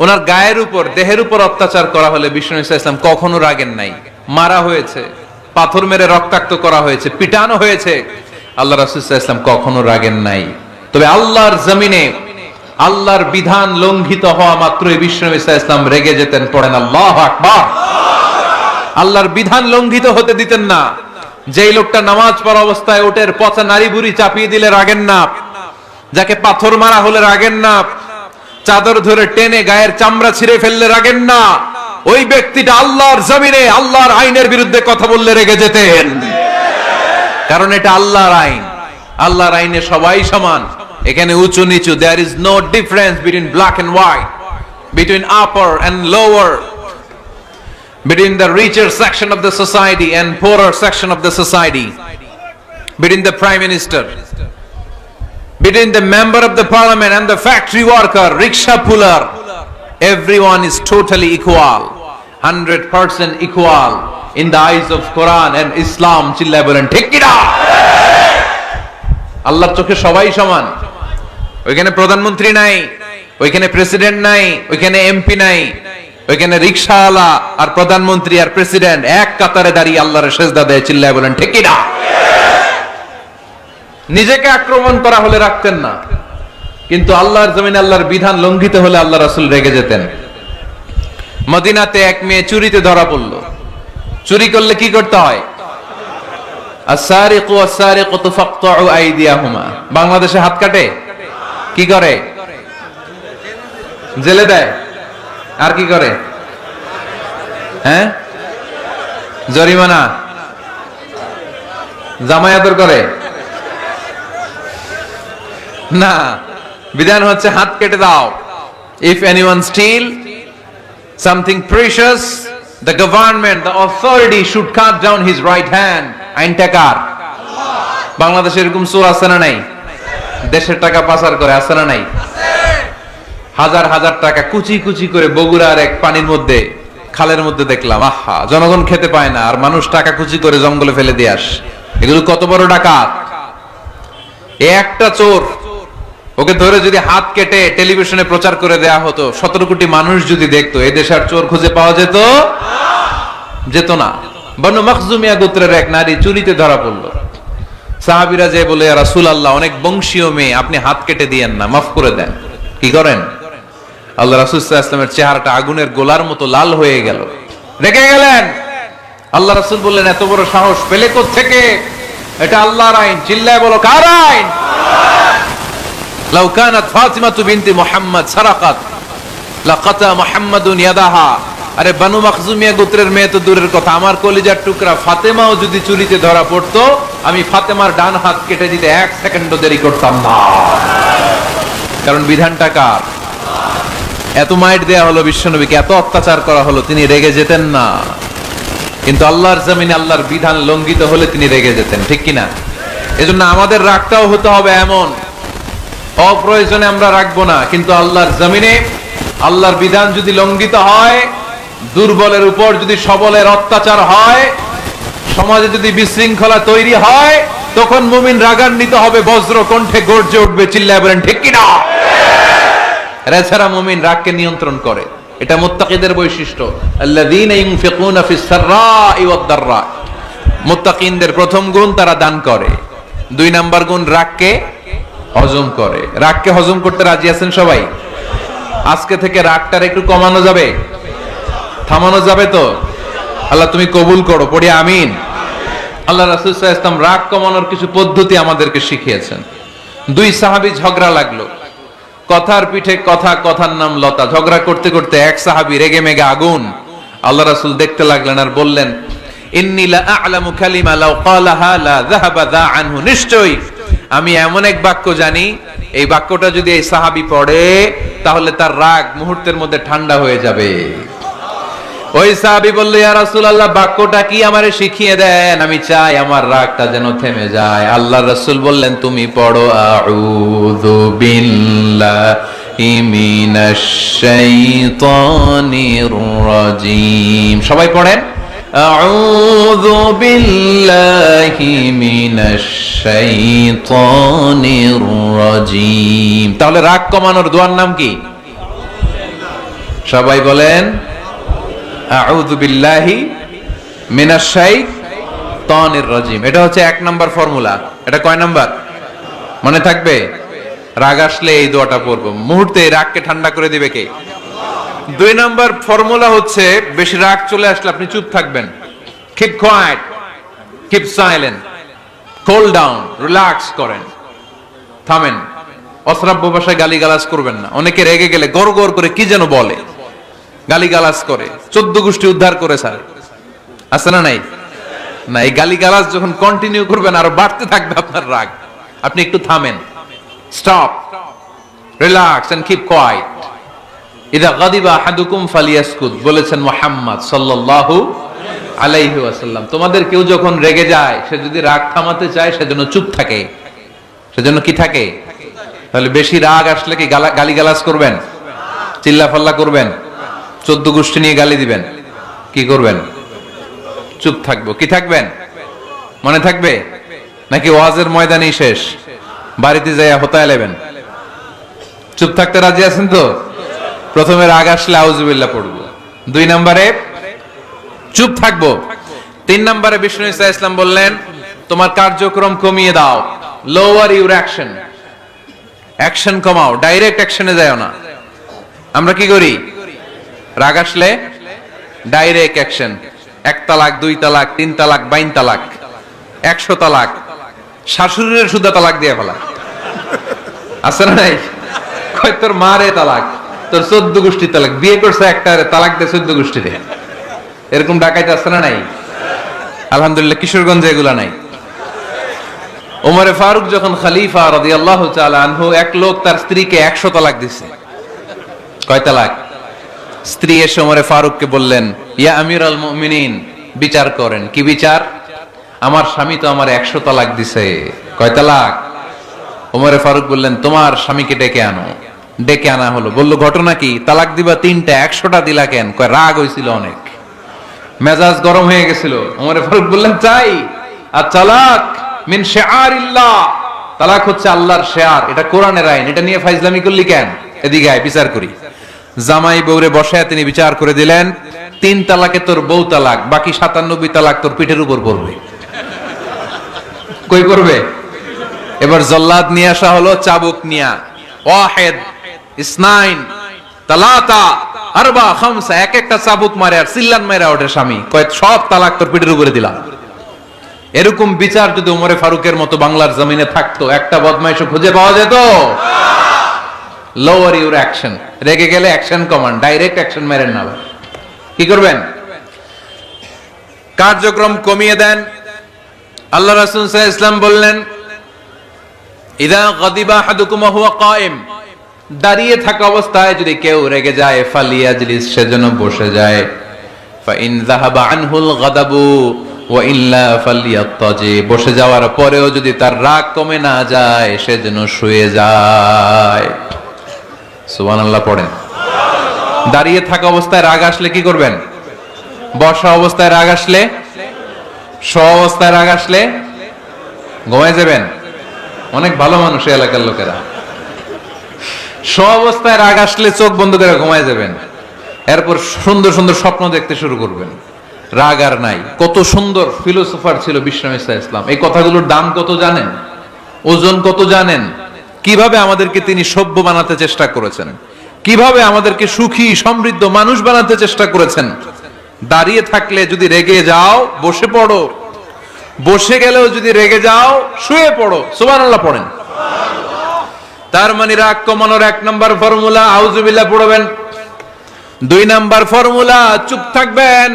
ওনার গায়ের উপর, দেহের উপর অত্যাচার করা হলে বিষ্ণু সাল্লাল্লাহু আলাইহি ওয়াসাল্লাম কখনো রাগেন নাই। মারা হয়েছে, পাথর মেরে রক্তাক্ত করা হয়েছে, পিটানো হয়েছে, আল্লাহ রাসূল সাল্লাল্লাহু আলাইহি ওয়াসাল্লাম কখনো রাগেন নাই। তবে আল্লাহর জমিনে আল্লাহর বিধান লঙ্ঘিত হওয়া মাত্রই বিষ্ণু সাল্লাল্লাহু আলাইহি ওয়াসাল্লাম রেগে যেতেন। পড়েন আল্লাহু আকবার। আল্লাহর বিধান লঙ্ঘিত হতে দিতেন না। যেই লোকটা নামাজ পড়া অবস্থায় উটের পচা নারী বুড়ি চাপিয়ে দিলে রাগেন না, যাকে পাথর মারা হলে রাগেন না, চাদর ধরে টেনে গায়ের চামড়া ছিঁড়ে ফেললে রাগেন না, ওই ব্যক্তিটা আল্লাহর জমিনে আল্লাহর আইনের বিরুদ্ধে কথা বললে রেগে যেতেন। কারণ এটা আল্লাহর আইন। আল্লাহর আইনে সবাই সমান, এখানে উঁচু নিচু, there is no difference between black and white, between upper and lower, between the richer section of the society and poorer section of the society, between the prime minister, between the member of the parliament and the factory worker, rickshaw puller. Everyone is totally equal, 100% equal in the eyes of Quran and Islam. চিল্লায় বলেন ঠিক কি না? আল্লাহর চোখে সবাই সমান। ওইখানে প্রধানমন্ত্রী নাই, ওইখানে প্রেসিডেন্ট নাই, ওইখানে এমপি নাই, ওইখানে রিকশাওয়ালা আর প্রধানমন্ত্রী আর প্রেসিডেন্ট এক কাতারে দাঁড়িয়ে আল্লাহর সেজদা দেয়। চিল্লায় বলেন ঠিক কি না? নিজেকে আক্রমণ করা হলে রাখতেন না, কিন্তু আল্লাহর জমিনে আল্লাহর বিধান লঙ্ঘিত হলে আল্লাহ রাসূল রেগে যেতেন। মদিনাতে এক মেয়ে চুরিতে ধরা পড়ল। চুরি করলে কি করতে হয়? আস-সারিকু ওয়াস-সারিকাতু ফাকতাউ আইদিয়াহুমা। বাংলাদেশে হাত কাটে? কি করে? জেলে দেয়। আর কি করে? হ্যাঁ, জরিমানা, জামাই আদর করে না, বিধান হচ্ছে হাত কেটে দাও। If anyone steal something precious, the government, the authority should cut down his right hand. আইনটা কার? বাংলাদেশে এরকম চোর আছে না নাই? দেশের টাকা পাচার করে আছে না নাই? হাজার হাজার টাকা কুচি কুচি করে বগুড়ার এক পানির মধ্যে, খালের মধ্যে দেখলাম। আহা, জনগণ খেতে পায় না আর মানুষ টাকা কুচি করে জঙ্গলে ফেলে দিয়ে আস। এগুলো কত বড় ডাকাত! একটা চোর, ওকে ধরে যদি হাত কেটে টেলিভিশনে প্রচার করে দেয়া হতো, 17 কোটি মানুষ যদি দেখতো, এই দেশে আর চোর খুঁজে পাওয়া যেত না। বনু মখজুমিয়া গোত্রের এক নারী চুরিতে ধরা পড়ল। সাহাবীরা যে বলে, ইয়া রাসূলুল্লাহ, অনেক বংশীয় মেয়ে, আপনি হাত কেটে দিয়েন না, মাফ করে দেন। কি করেন? আল্লাহ রাসূল সাল্লাল্লাহু আলাইহি ওয়াসাল্লামের চেহারাটা আগুনের গোলার মতো লাল হয়ে গেল, রেগে গেলেন। আল্লাহ রাসূল বললেন, এত বড় সাহস পেলে কোত্থেকে? এটা আল্লাহর আইন। চিল্লায় বলো, কার আইন? লাউ কানাত ফাতিমাতু বিনতি মুহাম্মদ সারাকাত লাকাতা মুহাম্মাদুন ইয়াদাহা। আরে বানু মাখজুমিয়া গোত্রের মেয়ে তো দূরের কথা, আমার কলিজার টুকরা ফাতেমাও যদি চুরিতে ধরা পড়তো, আমি ফাতেমার ডান হাত কেটে দিতে 1 সেকেন্ডও দেরি করতাম না। কারণ বিধানটা কার? এত মাইট দেয়া হলো বিশ্বনবীকে, এত অত্যাচার করা হলো, তিনি রেগে যেতেন না। কিন্তু আল্লাহর জমিনে আল্লাহর বিধান লঙ্ঘিত হলে তিনি রেগে যেতেন, ঠিক কিনা? এজন্য আমাদের রাগটাও হতে হবে এমন, অপ্রয়োজনে আমরা রাখবো না, কিন্তু আল্লাহর জমিনে আল্লাহর বিধান যদি লঙ্ঘিত হয়, দুর্বলের উপর যদি সবলের অত্যাচার হয়, সমাজে যদি বিশৃঙ্খলা তৈরি হয়, তখন মুমিন রাগান্বিত হবে, বজ্র কণ্ঠে গর্জে উঠবে, চিল্লায় বলেন ঠিক কিনা? এছাড়া মুমিন রাগকে নিয়ন্ত্রণ করে, এটা মুত্তাকিদের বৈশিষ্ট্য। আল্লাযীনা ইউনফিকুনা ফিস সাররাই ওয়াদ দাররা, মুত্তাকিনদের প্রথম গুণ তারা দান করে। 2 নাম্বার গুণ রাগকে হজম করে। রাগকে হজম করতে রাজি আছেন সবাই? আজকে থেকে রাগটার একটু কমানো যাবে, থামানো যাবে তো? আল্লাহ তুমি কবুল করো, পড়ি আমিন। আল্লাহ রাসূল সাল্লাল্লাহু আলাইহি ওয়াসাল্লাম রাগ কমানোর কিছু পদ্ধতি আমাদেরকে শিখিয়েছেন। 2 সাহাবী ঝগড়া লাগলো, কথার পিঠে কথা, কথার নাম লতা। ঝগড়া করতে করতে এক সাহাবী রেগে মেগে আগুন। আল্লাহ রাসূল দেখতে লাগলেন আর বললেন, ইন্নী লা আ'লামু কালিমা লাউ ক্বালাহা লা যাহাবা যা আনহু, নিশ্চয়ই আমি এমন এক বাক্য জানি, এই বাক্যটা যদি এই সাহাবী পড়ে তাহলে তার রাগ মুহূর্তের মধ্যে ঠান্ডা হয়ে যাবে। ওই সাহাবী বলল, ইয়া রাসূলুল্লাহ, বাক্যটা কি আমারে শিখিয়ে দেন, আমি চাই আমার রাগটা যেন থেমে যায়। আল্লাহর রাসূল বললেন, তুমি পড়ো আউযু বিল্লাহি মিনাশ শাইতানির রাজীম। সবাই পড়েন, আউযু বিল্লাহি মিনাশ শাইতানির রাজীম। তাহলে রাগ কমানোর দোয়ার নাম কি? সবাই বলেন, আউযু বিল্লাহি মিনাশ শাইতানির রাজীম। এটা হচ্ছে 1 নাম্বার ফর্মুলা। এটা কয় নাম্বার মনে থাকবে? রাগ আসলে এই দোয়াটা পড়বো, মুহূর্তে রাগকে ঠান্ডা করে দিবে কে? 2 নাম্বার ফর্মুলা হচ্ছে, বেশি রাগ চলে আসলে আপনি চুপ থাকবেন। Keep quiet, keep silent, cool down, relax করেন, থামেন। অশ্রাব্য ভাষায় গালিগালাজ করবেন না। অনেকে রেগে গেলে গড় গড় করে কি যেন বলে, গালিগালাজ করে, 14 গোষ্ঠী উদ্ধার করে স্যার, আছে না নাই? না, এই গালিগালাজ যখন কন্টিনিউ করবেন আরো বাড়তে থাকবে আপনার রাগ। আপনি একটু থামেন, stop, relax and keep quiet. ইদা গাদিবা আহাদুকুম ফালিয়াসকুত, বলেছেন মুহাম্মদ সাল্লাল্লাহু আলাইহি ওয়াসাল্লাম। তোমাদের কেউ যখন রেগে যায়, সে যদি রাগ থামাতে চায় সেজন্য চুপ থাকে, সেজন্য কি থাকে? তাহলে বেশি রাগ আসলে কি গালিগালাজ করবেন, চিল্লাফাল্লা করবেন, 14 গোষ্ঠী নিয়ে গালি দিবেন, কি করবেন? চুপ থাকবো। কি থাকবেন? মনে থাকবে নাকি ওয়াজের ময়দানেই শেষ, বাড়িতে যাইয়া হোতায় লেবেন? চুপ থাকতে রাজি আছেন তো? প্রথমে রাগ আসলে আউযুবিল্লাহ পড়বো, 2 নম্বরে চুপ থাকবো, 3 নম্বরে বিষ্ণু ঈসা ইসলাম বললেন, তোমার কার্যক্রম কমিয়ে দাও, লোয়ার ইউর অ্যাকশন, অ্যাকশন কমাও, ডাইরেক্ট অ্যাকশনে যাও না। আমরা কি করি? রাগ আসলে ডাইরেক্ট অ্যাকশন, 1 তালাক, 2 তালাক, 3 তালাক, 22 তালাক, 100 তালাক, শাশুড়ির সুদা তালাক দিয়ে ফেলা, আছে না নাই? কয় তোর মারে তালাক, তোর 14 গোষ্ঠী তালাক, বিয়ে করছে একটা, তালাক দিয়ে 14 গোষ্ঠী দিয়ে, এরকম ডাকাইতে আছে না নাই? আলহামদুলিল্লাহ কিশোরগঞ্জে এগুলা নাই। ওমরে ফারুক যখন খলিফা রাদিয়াল্লাহু তাআলা আনহু, এক লোক তার স্ত্রীকে 100 তালাক দিছে। কয় তালাক? স্ত্রী এসে ওমরে ফারুককে বললেন, ইয়া আমিরুল মুমিনিন, বিচার করেন। কি বিচার? আমার স্বামী তো আমার 100 তালাক দিছে। কয় তালাক? ওমরে ফারুক বললেন, তোমার স্বামীকে ডেকে আনো। ডেকে আনা হলো। বলল, ঘটনা কি? তালাক দিবা 3টা, 100টা দিলা কেন? কয় রাগ হইছিল অনেক, মেজাজ গরম হয়ে গেছিল। ওমরে ফারুক বললেন, চাই আর তালাক মিন শিআরিল্লাহ, তালাক হচ্ছে আল্লাহর শিআর, এটা কোরআনের আইন, এটা নিয়ে ফাইজলামি করলি কেন? এদিকে আয়, বিচার করি। জামাই বউরে বসায় তিনি বিচার করে দিলেন, 3 তালাকে তোর বউ তালাক, বাকি 97 তালাক তোর পিঠের উপর পড়বে। কই পড়বে? এবার জল্লাদ নিয়ে আসা হলো, চাবুক নিয়া, ওয়াহিদ, ইসনাইন, তালাতা, আরবা, খামসা, এক একটা চাবুক মারে আর চিল্লান মারে ওঠে স্বামী, কয় সব তালাক তোর পিঠের উপরে দিলাম। এরকম বিচার যদি ওমরে ফারুকের মতো বাংলার জমিনে থাকতো, একটা বদমাইশও খুঁজে পাওয়া যেত? Lower your action. রেগে গেলে অ্যাকশন কমান, ডাইরেক্ট অ্যাকশন মেরেন না। কি করবেন? কার্যক্রম কমিয়ে দেন। আল্লাহ রাসূল সাল্লাল্লাহু আলাইহি ওয়াসাল্লাম বললেন, ইযা গাদিবা আহাদুকুম ওয়া হুয়া কায়েম, দাঁড়িয়ে থাকা অবস্থায় যদি কেউ রেগে যায়, ফালিয়াজলিস, সেজন্য বসে যায়। ফাইন যাহাবা আনহুল গাদাবু ওয়া ইল্লা ফালিয়াত্তাজি, বসে যাওয়ার পরেও যদি তার রাগ কমে না যায়, সেজন্য শুয়ে যায়। সুবহানাল্লাহ পড়েন। দাঁড়িয়ে থাকা অবস্থায় রাগ আসলে কি করবেন? বসা অবস্থায় রাগ আসলে, শোয়া অবস্থায় রাগ আসলে ঘুমায় যাবেন। অনেক ভালো মানুষ এই এলাকার লোকেরা। শোয়া অবস্থায় রাগ আসলে চোখ বন্ধ করে ঘুমায় যাবেন। এরপর সুন্দর সুন্দর স্বপ্ন দেখতে শুরু করবেন। রাগ আর নাই। কত সুন্দর ফিলোসোফার ছিল বিশ্বনবী সাল্লাল্লাহু আলাইহি ওয়াসাল্লাম। এই কথাগুলোর দাম কত জানেন? ওজন কত জানেন? কিভাবে আমাদেরকে তিনি সভ্য বানাতে চেষ্টা করেছেন, কিভাবে আমাদেরকে সুখী সমৃদ্ধ মানুষ বানাতে চেষ্টা করেছেন। দাঁড়িয়ে থাকলে যদি রেগে যাও, বসে পড়ো। বসে গেলেও যদি রেগে যাও, শুয়ে পড়ো। সুবহানাল্লাহ পড়েন। তার মানে রাগ কমানোর 1 নম্বর ফর্মুলা আউযুবিল্লাহ পড়বেন। 2 নম্বর ফর্মুলা চুপ থাকবেন।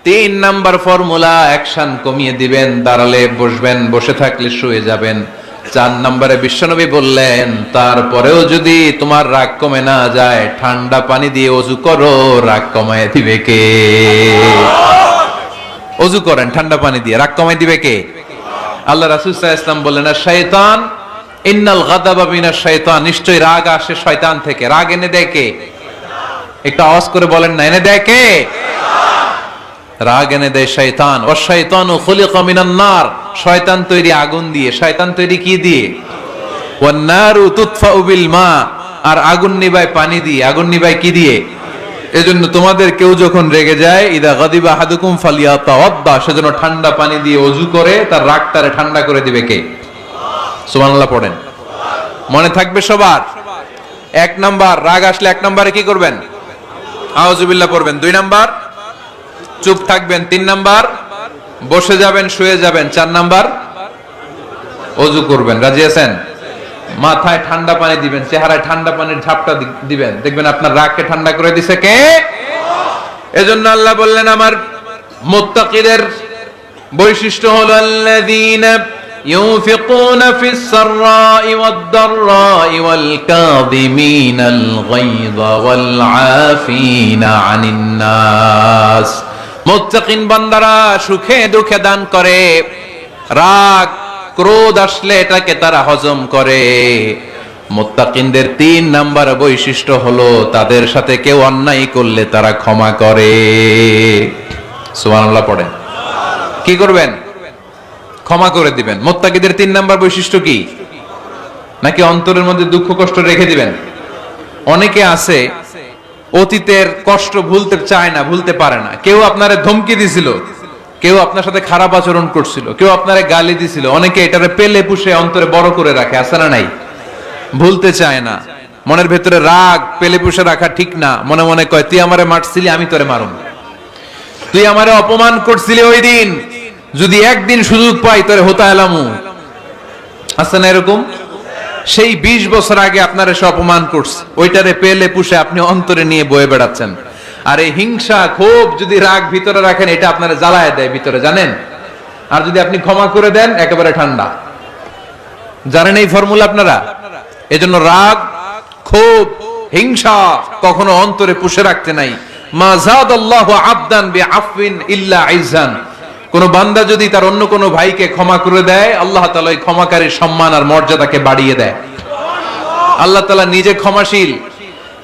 3 নম্বর ফর্মুলা অ্যাকশন কমিয়ে দিবেন, দাঁড়ালে বসবেন, বসে থাকলে শুয়ে যাবেন। 4 নম্বরে বিশ্বনবী বললেন, তারপরেও যদি তোমার রাগ কমে না যায়, ঠান্ডা পানি দিয়ে ওযু করো, রাগ কমায় দিবে কে? ওযু করেন ঠান্ডা পানি দিয়ে, রাগ কমায় দিবে কে? আল্লাহ রাসূল সাল্লাল্লাহু আলাইহি ওয়াসাল্লাম বললেন, শয়তান ইন্নাল গাদাবা মিনাশ শাইতান, নিশ্চয়ই রাগ আসে শয়তান থেকে। রাগ এনে দেয় কে? একটু আওয়াজ করে বলেন না, এনে দেয় কে? রাগ এনে দেয় শয়তান। ও শয়তানু খুলিকা মিনান নার, শয়তান তৈরি আগুন দিয়ে। শয়তান তৈরি কি দিয়ে? ওয়ান নারু তুতফাউ বিল মা, আর আগুন নিভায় পানি দিয়ে। আগুন নিভায় কি দিয়ে? এজন্য তোমাদের কেউ যখন রেগে যায়, ইদা গাদিবা আহাদুকুম ফালিয়াতাওয়াদ্দা, সেজন্য ঠান্ডা পানি দিয়ে ওযু করে তার রাগটারে ঠান্ডা করে দিবে কে? সুবহানাল্লাহ পড়েন। মনে থাকবে সবার। 1 নাম্বার, রাগ আসলে 1 নম্বরে কি করবেন? আউযুবিল্লাহ পড়বেন। 2 নাম্বার চুপ থাকবেন। 3 নাম্বার বসে যাবেন, শুয়ে যাবেন। 4 নাম্বার ওযু করবেন। রাজি আছেন? মাথায় ঠান্ডা পানি দিবেন, চেহারায় ঠান্ডা পানির ঝাপটা দিবেন, দেখবেন আপনার রাগকে ঠান্ডা করে দিছে কে? এজন্য আল্লাহ বললেন, আমার মুত্তাকিদের বৈশিষ্ট্য হলো আল্লাযীনা ইউনফিকুনা ফিস সাররাই ওয়াদ দাররাই ওয়াল কাযিমিনাল গায়যা ওয়াল আফিনা আনিন নাস। মুত্তাকিন বান্দারা সুখে দুঃখে দান করে, রাগ ক্রোধ আসলে এটাকে তারা হজম করে। মুত্তাকিনদের 3 নাম্বার বৈশিষ্ট্য হলো, তাদের সাথে কেউ অন্যায় করলে তারা ক্ষমা করে। সুবহানাল্লাহ পড়েন। কি করবেন? ক্ষমা করে দিবেন। মুত্তাকিদের 3 নাম্বার বৈশিষ্ট্য কি? নাকি অন্তরের মধ্যে দুঃখ কষ্ট রেখে দিবেন? অনেকে আছে অতীতের কষ্ট ভুলতে চায় না, ভুলতে পারে না। কেউ আপনারে ধমকি দিছিল, কেউ আপনার সাথে খারাপ আচরণ করছিল, কেউ আপনারে গালি দিছিল, অনেকে এটারে পেলে পুষে অন্তরে বড় করে রাখে, আছে না নাই? ভুলতে চায় না। মনের ভেতরে রাগ পেলে পুষে রাখা ঠিক না। মনে মনে কয়, তুই আমারে মারছিলি, আমি তোরে মারুম। তুই আমারে অপমান করছিলি ওই দিন, যদি একদিন সুযোগ পাই তোরে হতা এলামু। আছে না এরকম? সেই 20 বছর আগে আপনার এসে অপমান করছে, ওইটারে পেলে পুষে আপনি অন্তরে নিয়ে বয়ে বেড়াচ্ছেন। আর এই হিংসা ক্ষোভ যদি রাগ ভিতরে রাখেন, এটা আপনারা জ্বালায় দেয় ভিতরে, জানেন? আর যদি আপনি ক্ষমা করে দেন, একেবারে ঠান্ডা। জানেন এই ফর্মুলা আপনারা? এজন্য রাগ ক্ষোভ হিংসা কখনো অন্তরে পুষে রাখতে নাই। মা যাদাল্লাহু আবদান বিআফওয়িন ইল্লা ইজ্জান। কোন বান্দা যদি তার অন্য কোন ভাইকে ক্ষমা করে দেয়, আল্লাহ তাআলা ওই ক্ষমাকারীর সম্মান আর মর্যাদাকে বাড়িয়ে দেয়। আল্লাহ তাআলা নিজে ক্ষমাশীল,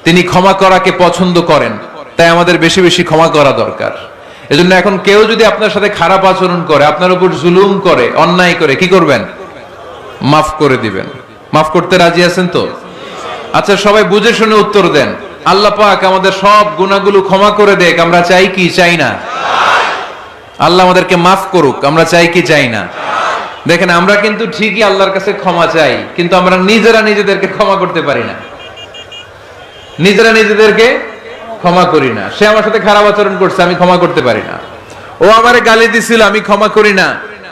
তিনি ক্ষমা করাকে পছন্দ করেন। তাই আমাদের বেশি বেশি ক্ষমা করা দরকার। এজন্য এখন কেউ যদি আপনার সাথে খারাপ আচরণ করে, আপনার উপর জুলুম করে, অন্যায় করে, কি করবেন? মাফ করে দিবেন। মাফ করতে রাজি আছেন তো? আচ্ছা, সবাই বুঝে শুনে উত্তর দেন। আল্লাহ পাক আমাদের সব গুনাহগুলো ক্ষমা করে দেখ, আমরা চাই কি চাই না? আল্লাহ আমাদেরকে মাফ করুক, আমরা চাই কি চাই না? দেখেন, আমরা কিন্তু ঠিকই আল্লাহর কাছে ক্ষমা চাই, কিন্তু আমরা নিজেরা নিজেদেরকে ক্ষমা করতে পারি না। নিজেরা নিজেদেরকে ক্ষমা করি না। সে আমার সাথে খারাপ আচরণ করছে, আমি ক্ষমা করতে পারি না। ও আমারে গালি দিছিল, আমি ক্ষমা করি না,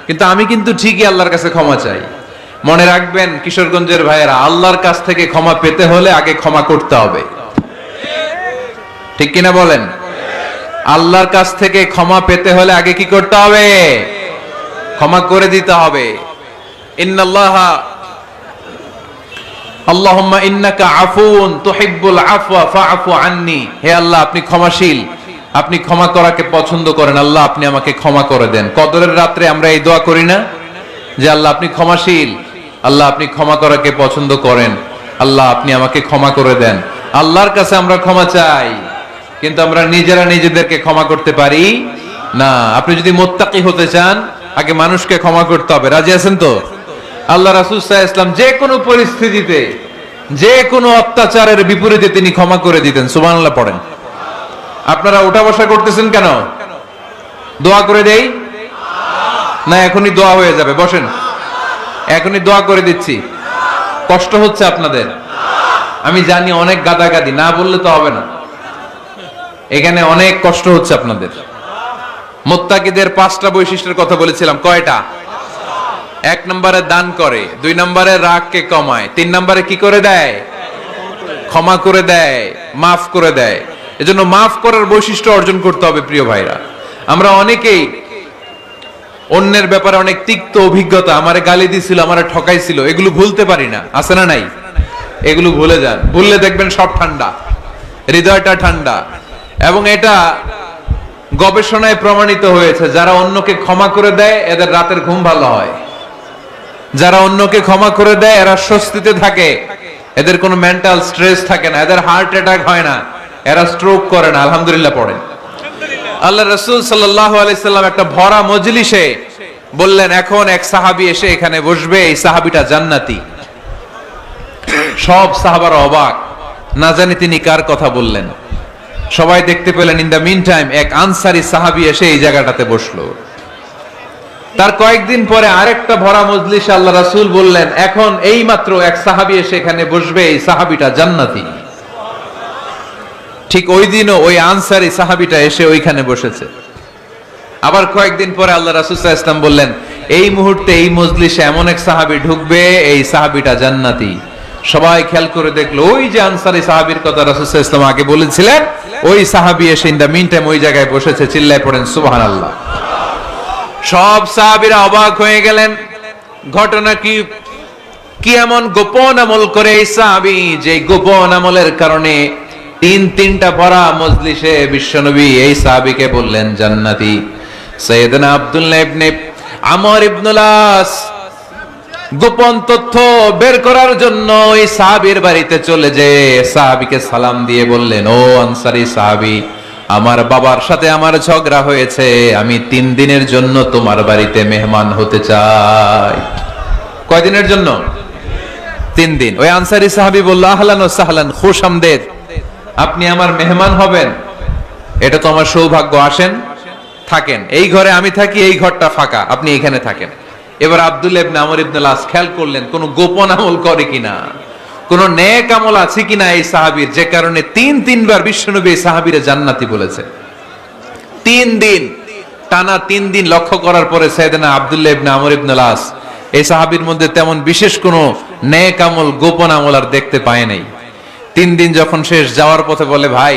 কিন্তু আমি কিন্তু ঠিকই আল্লাহর কাছে ক্ষমা চাই। মনে রাখবেন কিশোরগঞ্জের ভাইয়েরা, আল্লাহর কাছ থেকে ক্ষমা পেতে হলে আগে ক্ষমা করতে হবে। ঠিক কিনা বলেন? আল্লাহর কাছ থেকে ক্ষমা পেতে হলে আগে কি করতে হবে? ক্ষমা করে দিতে হবে। ইন্নাল্লাহা আল্লাহুম্মা ইন্নাকা আফুউন তুহিব্বুল আফওয়া ফাআফু আন্নি। হে আল্লাহ, আপনি ক্ষমাশীল, আপনি ক্ষমা করাকে পছন্দ করেন। আল্লাহ, আপনি আমাকে ক্ষমা করে দেন। কদরের রাত্রে আমরা এই দোয়া করি না যে আল্লাহ আপনি ক্ষমাশীল, আল্লাহ আপনি ক্ষমা করাকে পছন্দ করেন, আল্লাহ আপনি আমাকে ক্ষমা করে দেন। আল্লাহর কাছে আমরা ক্ষমা চাই, কিন্তু আমরা নিজেরা নিজেদেরকে ক্ষমা করতে পারি না। আপনি যদি মুত্তাকি হতে চান, আগে মানুষকে ক্ষমা করতে হবে। রাজি আছেন তো? আল্লাহ রাসূল সাল্লাল্লাহু আলাইহি ওয়াসাল্লাম যে কোনো পরিস্থিতিতে, যে কোনো অত্যাচারের বিপরীতে তিনি ক্ষমা করে দিতেন। সুবহানাল্লাহ পড়েন। আপনারা ওঠা বসা করতেছেন কেন? দোয়া করে দেই না? এখনই দোয়া হয়ে যাবে, বসেন। এখনই দোয়া করে দিচ্ছি। কষ্ট হচ্ছে আপনাদের? আমি জানি অনেক গাদাগাদি, না বললে তো হবে না। এখানে অনেক কষ্ট হচ্ছে আপনাদের। মুত্তাকিদের 5টা বৈশিষ্ট্যের কথা বলেছিলাম। কয়টা? 1 নম্বরে দান করে, 2 নম্বরে রাগকে কমায়, 3 নম্বরে কি করে দেয়? ক্ষমা করে দেয়, মাফ করে দেয়। এজন্য মাফ করার বৈশিষ্ট্য অর্জন করতে হবে প্রিয় ভাইরা। আমরা অনেকেই অন্যের ব্যাপারে অনেক তিক্ত অভিজ্ঞতা, আমারে গালি দিছিল, আমারে ঠকাইছিল, এগুলো ভুলতে পারি না। আছে না নাই? এগুলো ভুলে যান। ভুললে দেখবেন সব ঠান্ডা, হৃদয়টা ঠান্ডা। এবং এটা গবেষণায় প্রমাণিত হয়েছে, যারা অন্যকে ক্ষমা করে দেয় এদের রাতের ঘুম ভালো হয়। যারা অন্যকে ক্ষমা করে দেয় এরা স্বস্তিতে থাকে, এদের কোনো মেন্টাল স্ট্রেস থাকে না, এদের হার্ট অ্যাটাক হয় না, এরা স্ট্রোক করে না। আলহামদুলিল্লাহ পড়েন। আল্লাহ রাসূল সাল্লাল্লাহু আলাইহি সাল্লাম একটা ভরা মজলিসে বললেন, এখন এক সাহাবী এসে এখানে বসবে, এই সাহাবীটা জান্নাতি। সব সাহাবারা অবাক, না জানি তিনি কার কথা বললেন। সবাই দেখতে পেলেন ইন দ্য মিন টাইম এক আনসারী সাহাবী এসে এই জায়গাটাতে বসলো। তার কয়েকদিন পরে আরেকটা ভরা মজলিসে আল্লাহ রাসূল বললেন, এখন এই মাত্র এক সাহাবী এসে এখানে বসবে, এই সাহাবীটা জান্নাতি। ঠিক ওই দিনও ওই আনসারী সাহাবীটা এসে ওইখানে বসেছে। আবার কয়েকদিন পরে আল্লাহ রাসূল সাল্লাল্লাহু আলাইহি ওয়াসাল্লাম বললেন, এই মুহূর্তে এই মজলিসে এমন এক সাহাবী ঢুকবে, এই সাহাবীটা জান্নাতি। সবাই খেয়াল করে দেখলো, ওই যে আনসারী সাহাবীর কথা রাসূল সাল্লাল্লাহু আলাইহি ওয়াসাল্লাম আগে বলেছিলেন, ওই সাহাবী এসে ইন দ্য মিন টাইম ওই জায়গায় বসেছে। চিল্লায় পড়েন সুবহানাল্লাহ। সব সাহাবীরা অবাক হয়ে গেলেন। ঘটনা কি? কি এমন গোপন আমল করে এই সাহাবী, যে গোপন আমলের কারণে তিনটা ভরা মজলিসে বিশ্বনবী এই সাহাবীকে বললেন জান্নাতি। সাইয়েদনা আব্দুল্লাহ ইবনে আমর ইবনুল আস গোপন তথ্য বের করার জন্য এই সাহাবীর বাড়িতে চলে যেয়ে সাহাবীকে সালাম দিয়ে বললেন, ও আনসারী সাহাবী, আমার বাবার সাথে আমার ঝগড়া হয়েছে, আমি 3 দিনের জন্য তোমার বাড়িতে মেহমান হতে চাই। কয়দিনের জন্য? 3 দিন। ওই আনসারী সাহাবী বলল, আহলান ওয়া সাহলান, খুশআমদেদ, আপনি আমার মেহমান হবেন, এটা তো আমার সৌভাগ্য। আসেন, থাকেন, এই ঘরে আমি থাকি, এই ঘরটা ফাঁকা, আপনি এখানে থাকেন। এবার আব্দুল্লাহ ইবনে আমর ইবনে আস খেয়াল করলেন কোন গোপন আমল করে কিনা, কোন নেক আমল আছে কিনা এই সাহাবীর, যে কারণে 3বার বিশ্বনবী এই সাহাবীরে জান্নাতি বলেছে। 3 দিন টানা 3 দিন লক্ষ্য করার পরে সাইয়েদনা আব্দুল্লাহ ইবনে আমর ইবনে আস এই সাহাবীর মধ্যে তেমন বিশেষ কোন নেক আমল, গোপন আমল আর দেখতে পায় নাই। 3 দিন যখন শেষ, যাওয়ার পথে বলে, ভাই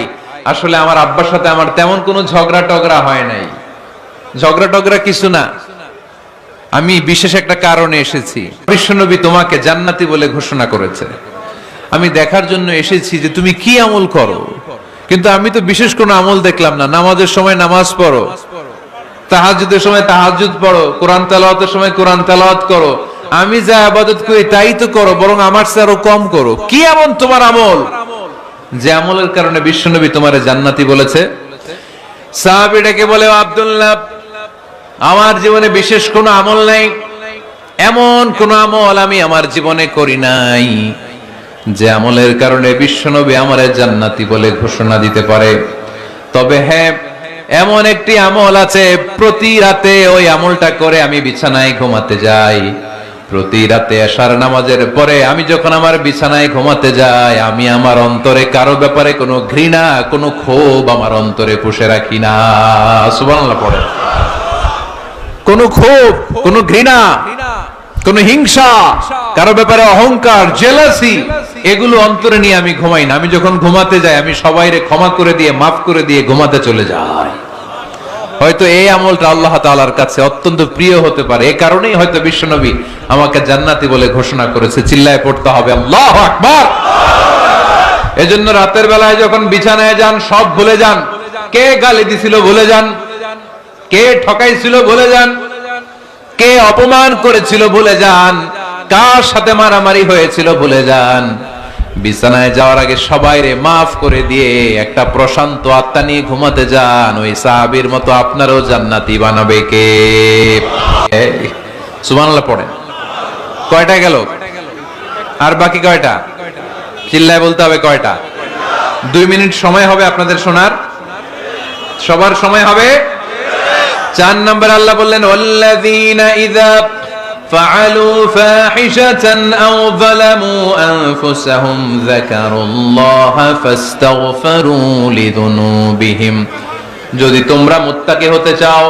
আসলে আমার আব্বার সাথে আমার তেমন কোনো ঝগড়া টগড়া হয় নাই, ঝগড়া টগড়া কিছু না, আমি বিশেষ একটা কারণে এসেছি। বিশ্বনবী তোমাকে জান্নাতি বলে ঘোষণা করেছে, আমি দেখার জন্য এসেছি যে তুমি কি আমল করো, কিন্তু আমি তো বিশেষ কোনো আমল দেখলাম না। নামাজের সময় নামাজ পড়ো, তাহাজ্জুদের সময় তাহাজ্জুদ পড়ো, কোরআন তেলাওয়াতের সময় কোরআন তেলাওয়াত করো, আমি যা ইবাদত করি তাই তো করো, বরং আমার চেয়ে আরো কম করো। কি এমন তোমার আমল যে আমলের কারণে বিশ্বনবী তোমারে জান্নাতি বলেছে? সাহাবীটাকে বলে, আব্দুল্লাহ, আমার জীবনে বিশেষ কোনো আমল নাই, এমন কোন আমল আমি আমার জীবনে করি নাই যে আমলের কারণে বিশ্বনবী আমারে জান্নাতি বলে ঘোষণা দিতে পারে। তবে হ্যাঁ, এমন একটি আমল আছে, প্রতি রাতে ওই আমলটা করে আমি বিছানায় ঘুমাতে যাই। প্রতি রাতে এশার নামাজের পরে আমি যখন আমার বিছানায় ঘুমাতে যাই, আমি আমার অন্তরে কারো ব্যাপারে কোনো ঘৃণা, কোনো ক্ষোভ আমার অন্তরে পুষে রাখি না। সুবহানাল্লাহ পড়ে। কোনো ক্ষোভ, কোনো ঘৃণা কোন হিংসা, কারো ব্যাপারে অহংকার, জেলাসি, এগুলো অন্তরে নিয়ে আমি ঘুমাই না। আমি যখন ঘুমাতে যাই আমি সবাইরে ক্ষমা করে দিয়ে, মাফ করে দিয়ে ঘুমাতে চলে যাই। হয়তো এই আমলটা আল্লাহ তাআলার কাছে অত্যন্ত প্রিয় হতে পারে, এই কারণেই হয়তো বিশ্বনবী আমাকে জান্নাতি বলে ঘোষণা করেছে। চিল্লায় পড়তে হবে আল্লাহু আকবার। এজন্য রাতের বেলায় যখন বিছানায় যান সব ভুলে যান। কে গালি দিছিল ভুলে যান, কে ঠকাইছিল ভুলে যান, কে অপমান করেছিল ভুলে যান, কার সাথে মারামারি হয়েছিল ভুলে যান। বিছানায় যাওয়ার আগে সবাইরে মাফ করে দিয়ে একটা প্রশান্ত আত্মা নিয়ে ঘুমাতে যান। ওই সাহাবীর মতো আপনারও জান্নাতি বানাবে কে? সুবহানাল্লাহ পড়েন। কয়টা গেল? আর বাকি কয়টা? চিল্লায় বলতে হবে কয়টা? 2 মিনিট সময় হবে আপনাদের শোনার। সবার সময় হবে। 4 নম্বর আল্লাহ বললেন ওয়াল্লাযীনা ইযা ফাআলু ফাহিশাতান আও যালামু আনফুসাহুম যাকারুল্লাহা ফাস্তাগফিরু লিযুনুবিহিম। যদি তোমরা মুত্তাকি হতে চাও,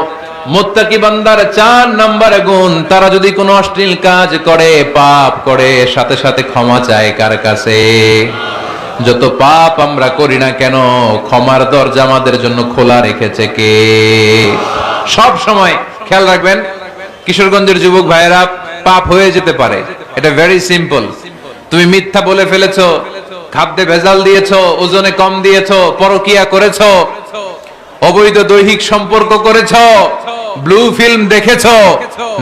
মুত্তাকি বান্দার 4 নম্বর গুণ, তারা যদি কোনো অশ্লীল কাজ করে, পাপ করে, সাথে সাথে ক্ষমা চায় কার কাছে? যত পাপ আমরা করি না কেন, ক্ষমার দরজা আমাদের জন্য খোলা রেখেছে কে? সব সময় খেয়াল রাখবেন, কিশোরগঞ্জের যুবক ভাইয়েরা, পাপ হয়ে যেতে পারে, এটা ভেরি সিম্পল। তুমি মিথ্যা বলে ফেলেছো, খাদ্যে ভেজাল দিয়েছো, ওজনে কম দিয়েছো, পরকিয়া করেছো, অবৈধ দৈহিক সম্পর্ক করেছো, ব্লু ফিল্ম দেখেছো,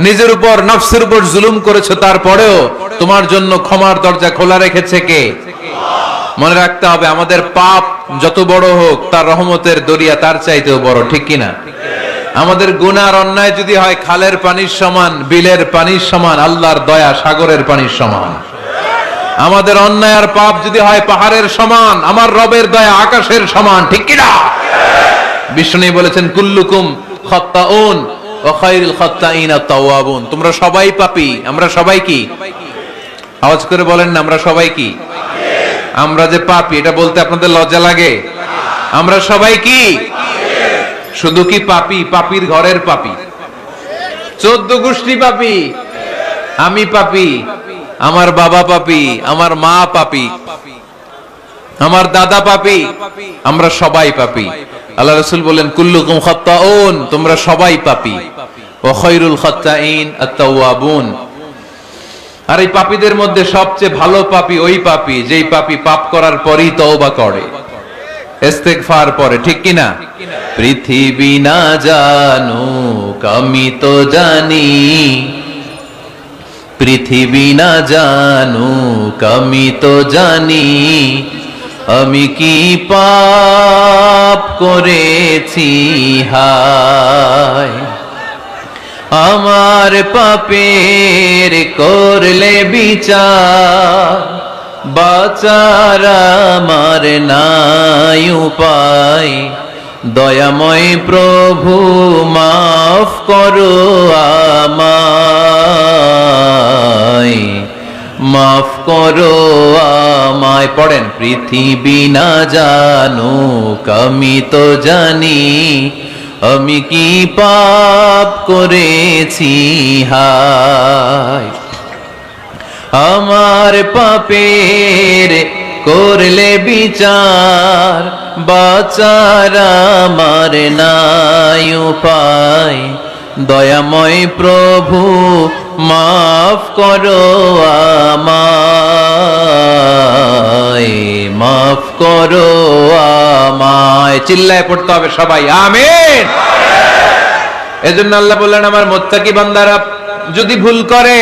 নিজের উপর নফসের উপর জুলুম করেছো, তারপরেও তোমার জন্য ক্ষমার দরজা খোলা রেখেছে কে? মনে রাখতে হবে, আমাদের পাপ যত বড় হোক, তার রহমতের দরিয়া তার চাইতেও বড়, ঠিক কিনা? আমাদের গুনার অন্যায় যদি হয় খালের পানির সমান, বিলের পানির সমান, আল্লাহর দয়া সাগরের পানির সমান। আমাদের অন্যায় আর পাপ যদি হয় পাহাড়ের সমান, আমার রবের দয়া আকাশের সমান, ঠিক কিনা? বিষ্ণু বলেছেন কুল্লুকুম খাত্তাউন ওয়া খায়রুল খাত্তাইনা তাওয়াবুন। তোমরা সবাই পাপী। আমরা সবাই কি? আওয়াজ করে বলেন না, আমরা সবাই কি? আমরা যে পাপী, এটা বলতে আপনাদের লজ্জা লাগে? আমরা সবাই কি? শুধু কি পাপী? পাপীর ঘরের পাপী, 14 গোষ্ঠী পাপী। আমি পাপী, আমার বাবা পাপী, আমার মা পাপী, আমার দাদা পাপী, আমরা সবাই পাপী। আল্লাহ রাসূল বলেন কুল্লুকুম খাত্তাউন, তোমরা সবাই পাপী, ওয়া খায়রুল খাত্তাইন আত-তাওয়াবুন। আর এই পাপীদের মধ্যে সবচেয়ে ভালো পাপী ওই পাপী যেই পাপী পাপ করার পরই তওবা করে, ইস্তেগফার পড়ে, ঠিক কিনা? পৃথিবী না জানুক আমি তো জানি, পৃথিবী না জানুক আমি তো জানি, আমি কি পাপ করেছি হায়। আমার পাপের করলে বিচার, বাঁচার আমার নাই উপায়। দয়াময় প্রভু মাফ করো আমায়, মাফ করো আমায়। পড়েন পৃথিবী না জানুক আমি তো জানি, আমি কি পাপ করেছি হায়। আমার পাপের করলে বিচার, বাঁচার আমার নাই উপায়। দয়াময় প্রভু মাফ করো আমায়, মাফ করো আমায়। চিল্লায় পড়তে হবে সবাই আমিন। এজন্য আল্লাহ বললেন আমার মুত্তাকি বান্দারা যদি ভুল করে,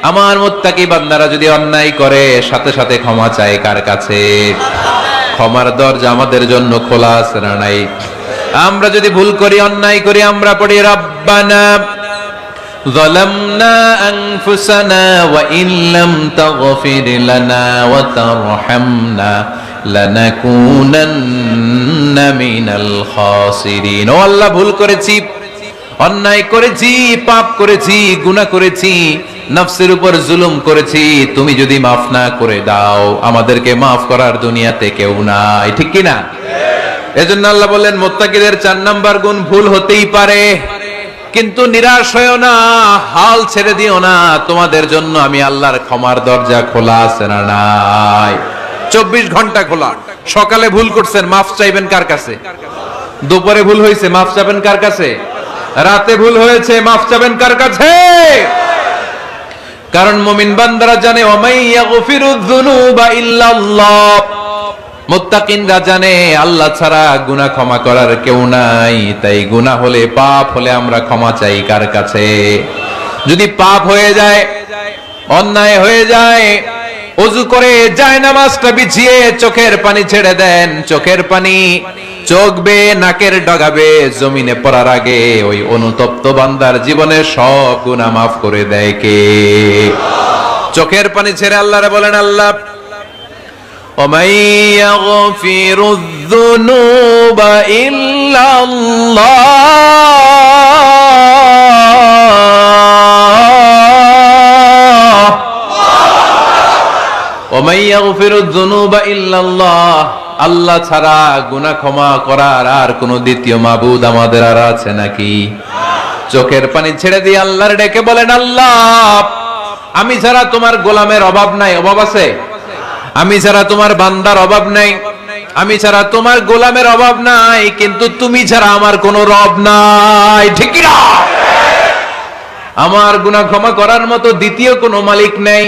আমার মুত্তাকি বান্দারা যদি অন্যায় করে, সাথে সাথে ক্ষমা চায় কার কাছে? ক্ষমার দরজা আমাদের জন্য খোলা আছে না নাই? আমরা যদি ভুল করি, অন্যায় করি, আমরা পড়ি রব্বানা যালামনা আনফুসানা ওয়া ইন লাম তাগফির লানা ওয়া তারহামনা লানাকুনান্না মিনাল খাসিরিন। ও আল্লাহ, ভুল করেছি, অন্যায় করেছি, পাপ করেছি, গুনাহ করেছি, নফসের উপর জুলুম করেছি। তুমি যদি মাফ না করে দাও, আমাদেরকে মাফ করার দুনিয়াতে কেউ নাই, ঠিক কি না? এজন্য আল্লাহ বললেন মুত্তাকিদের 4 নাম্বার গুণ ভুল হতেই পারে, কিন্তু নিরাশ হয়েও না, হাল ছেড়ে দিও না, তোমাদের জন্য আমি আল্লাহর ক্ষমার দরজা খোলা আছে না নাই? 24 ঘন্টা খোলা। সকালে ভুল করছেন, মাফ চাইবেন কার কাছে? দুপুরে ভুল হয়েছে, মাফ চাইবেন কার কাছে? রাতে ভুল হয়েছে, মাফ চাইবেন কার কাছে? কারণ মুমিন বান্দারা জানে ওমাই ইয়াগফিরুয যুনুবা ইল্লাল্লাহ। মুত্তাকিনরা জানে আল্লাহ ছাড়া গুনাহ ক্ষমা করার কেউ নাই। তাই গুনাহ হলে, পাপ হলে আমরা ক্ষমা চাই কার কাছে? যদি পাপ হয়ে যায়, অন্যায় হয়ে যায়, ওযু করে জায়নামাজটা বিছিয়ে চোখের পানি ছেড়ে দেন। চোখের পানি চোখ বেয়ে নাকের ডগাবে জমিনে পড়ার আগে ওই অনুতপ্ত বান্দার জীবনের সব গুনাহ মাফ করে দেয় কে? চোখের পানি ছেড়ে আল্লাহরে বলেন, আল্লাহ وَمَن يَغْفِرُ الذُّنُوبَ إِلَّا اللَّهُ وَمَن يَغْفِرُ الذُّنُوبَ إِلَّا اللَّهُ। আল্লাহ ছাড়া গুনাহ ক্ষমা করার আর কোন দ্বিতীয় মাবুদ আমাদের আর আছে নাকি? চোখের পানি ছেড়ে দিয়ে আল্লাহর ডেকে বলেন, আল্লাহ আমি ছাড়া তোমার গোলামের অভাব নাই। অভাব আছে? আমি ছাড়া তোমার বান্দার অভাব নাই, আমি ছাড়া তোমার গোলামের অভাব নাই, কিন্তু তুমি ছাড়া আমার কোনো রব নাই। ঠিক কি না? আমার গুনাহ ক্ষমা করার মতো দ্বিতীয় কোনো মালিক নাই,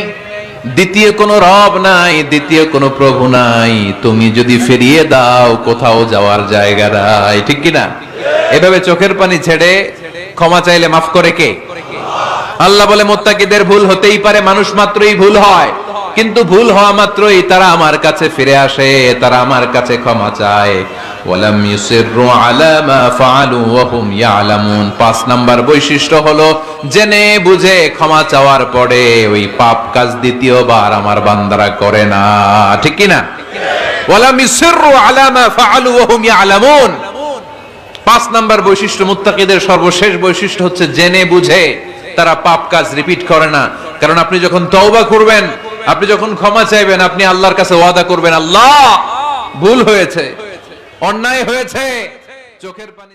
দ্বিতীয় কোনো রব নাই, দ্বিতীয় কোনো প্রভু নাই। তুমি যদি ফিরিয়ে দাও কোথাও যাওয়ার জায়গা নাই। ঠিক কি না? এভাবে চোখের পানি ছেড়ে ক্ষমা চাইলে মাফ করে কে? আল্লাহ বলে মুত্তাকিদের ভুল হতেই পারে, মানুষ মাত্রই ভুল হয়, কিন্তু ভুল হওয়া মাত্রই তারা আমার কাছে ফিরে আসে, তারা আমার কাছে ক্ষমা চায়। ওয়ালাম ইউসিররু আলা মা ফাআলু ওয়া হুম ইয়ালামুন। 5 নাম্বার বৈশিষ্ট্য হলো জেনে বুঝে ক্ষমা চাওয়ার পরে ওই পাপ কাজ দ্বিতীয়বার আমার বান্দারা করে না। ঠিক কি না? ওয়ালাম ইউসিররু আলা মা ফাআলু ওয়া হুম ইয়ালামুন। 5 নাম্বার বৈশিষ্ট্য, মুত্তাকিদের সর্বশেষ বৈশিষ্ট্য হচ্ছে জেনে বুঝে তারা পাপ কাজ রিপিট করে না। কারণ আপনি যখন তওবা করবেন, আপনি যখন ক্ষমা চাইবেন, আপনি আল্লাহর কাছে ওয়াদা করবেন, আল্লাহ ভুল হয়েছে, অন্যায় হয়েছে, চোখের পানি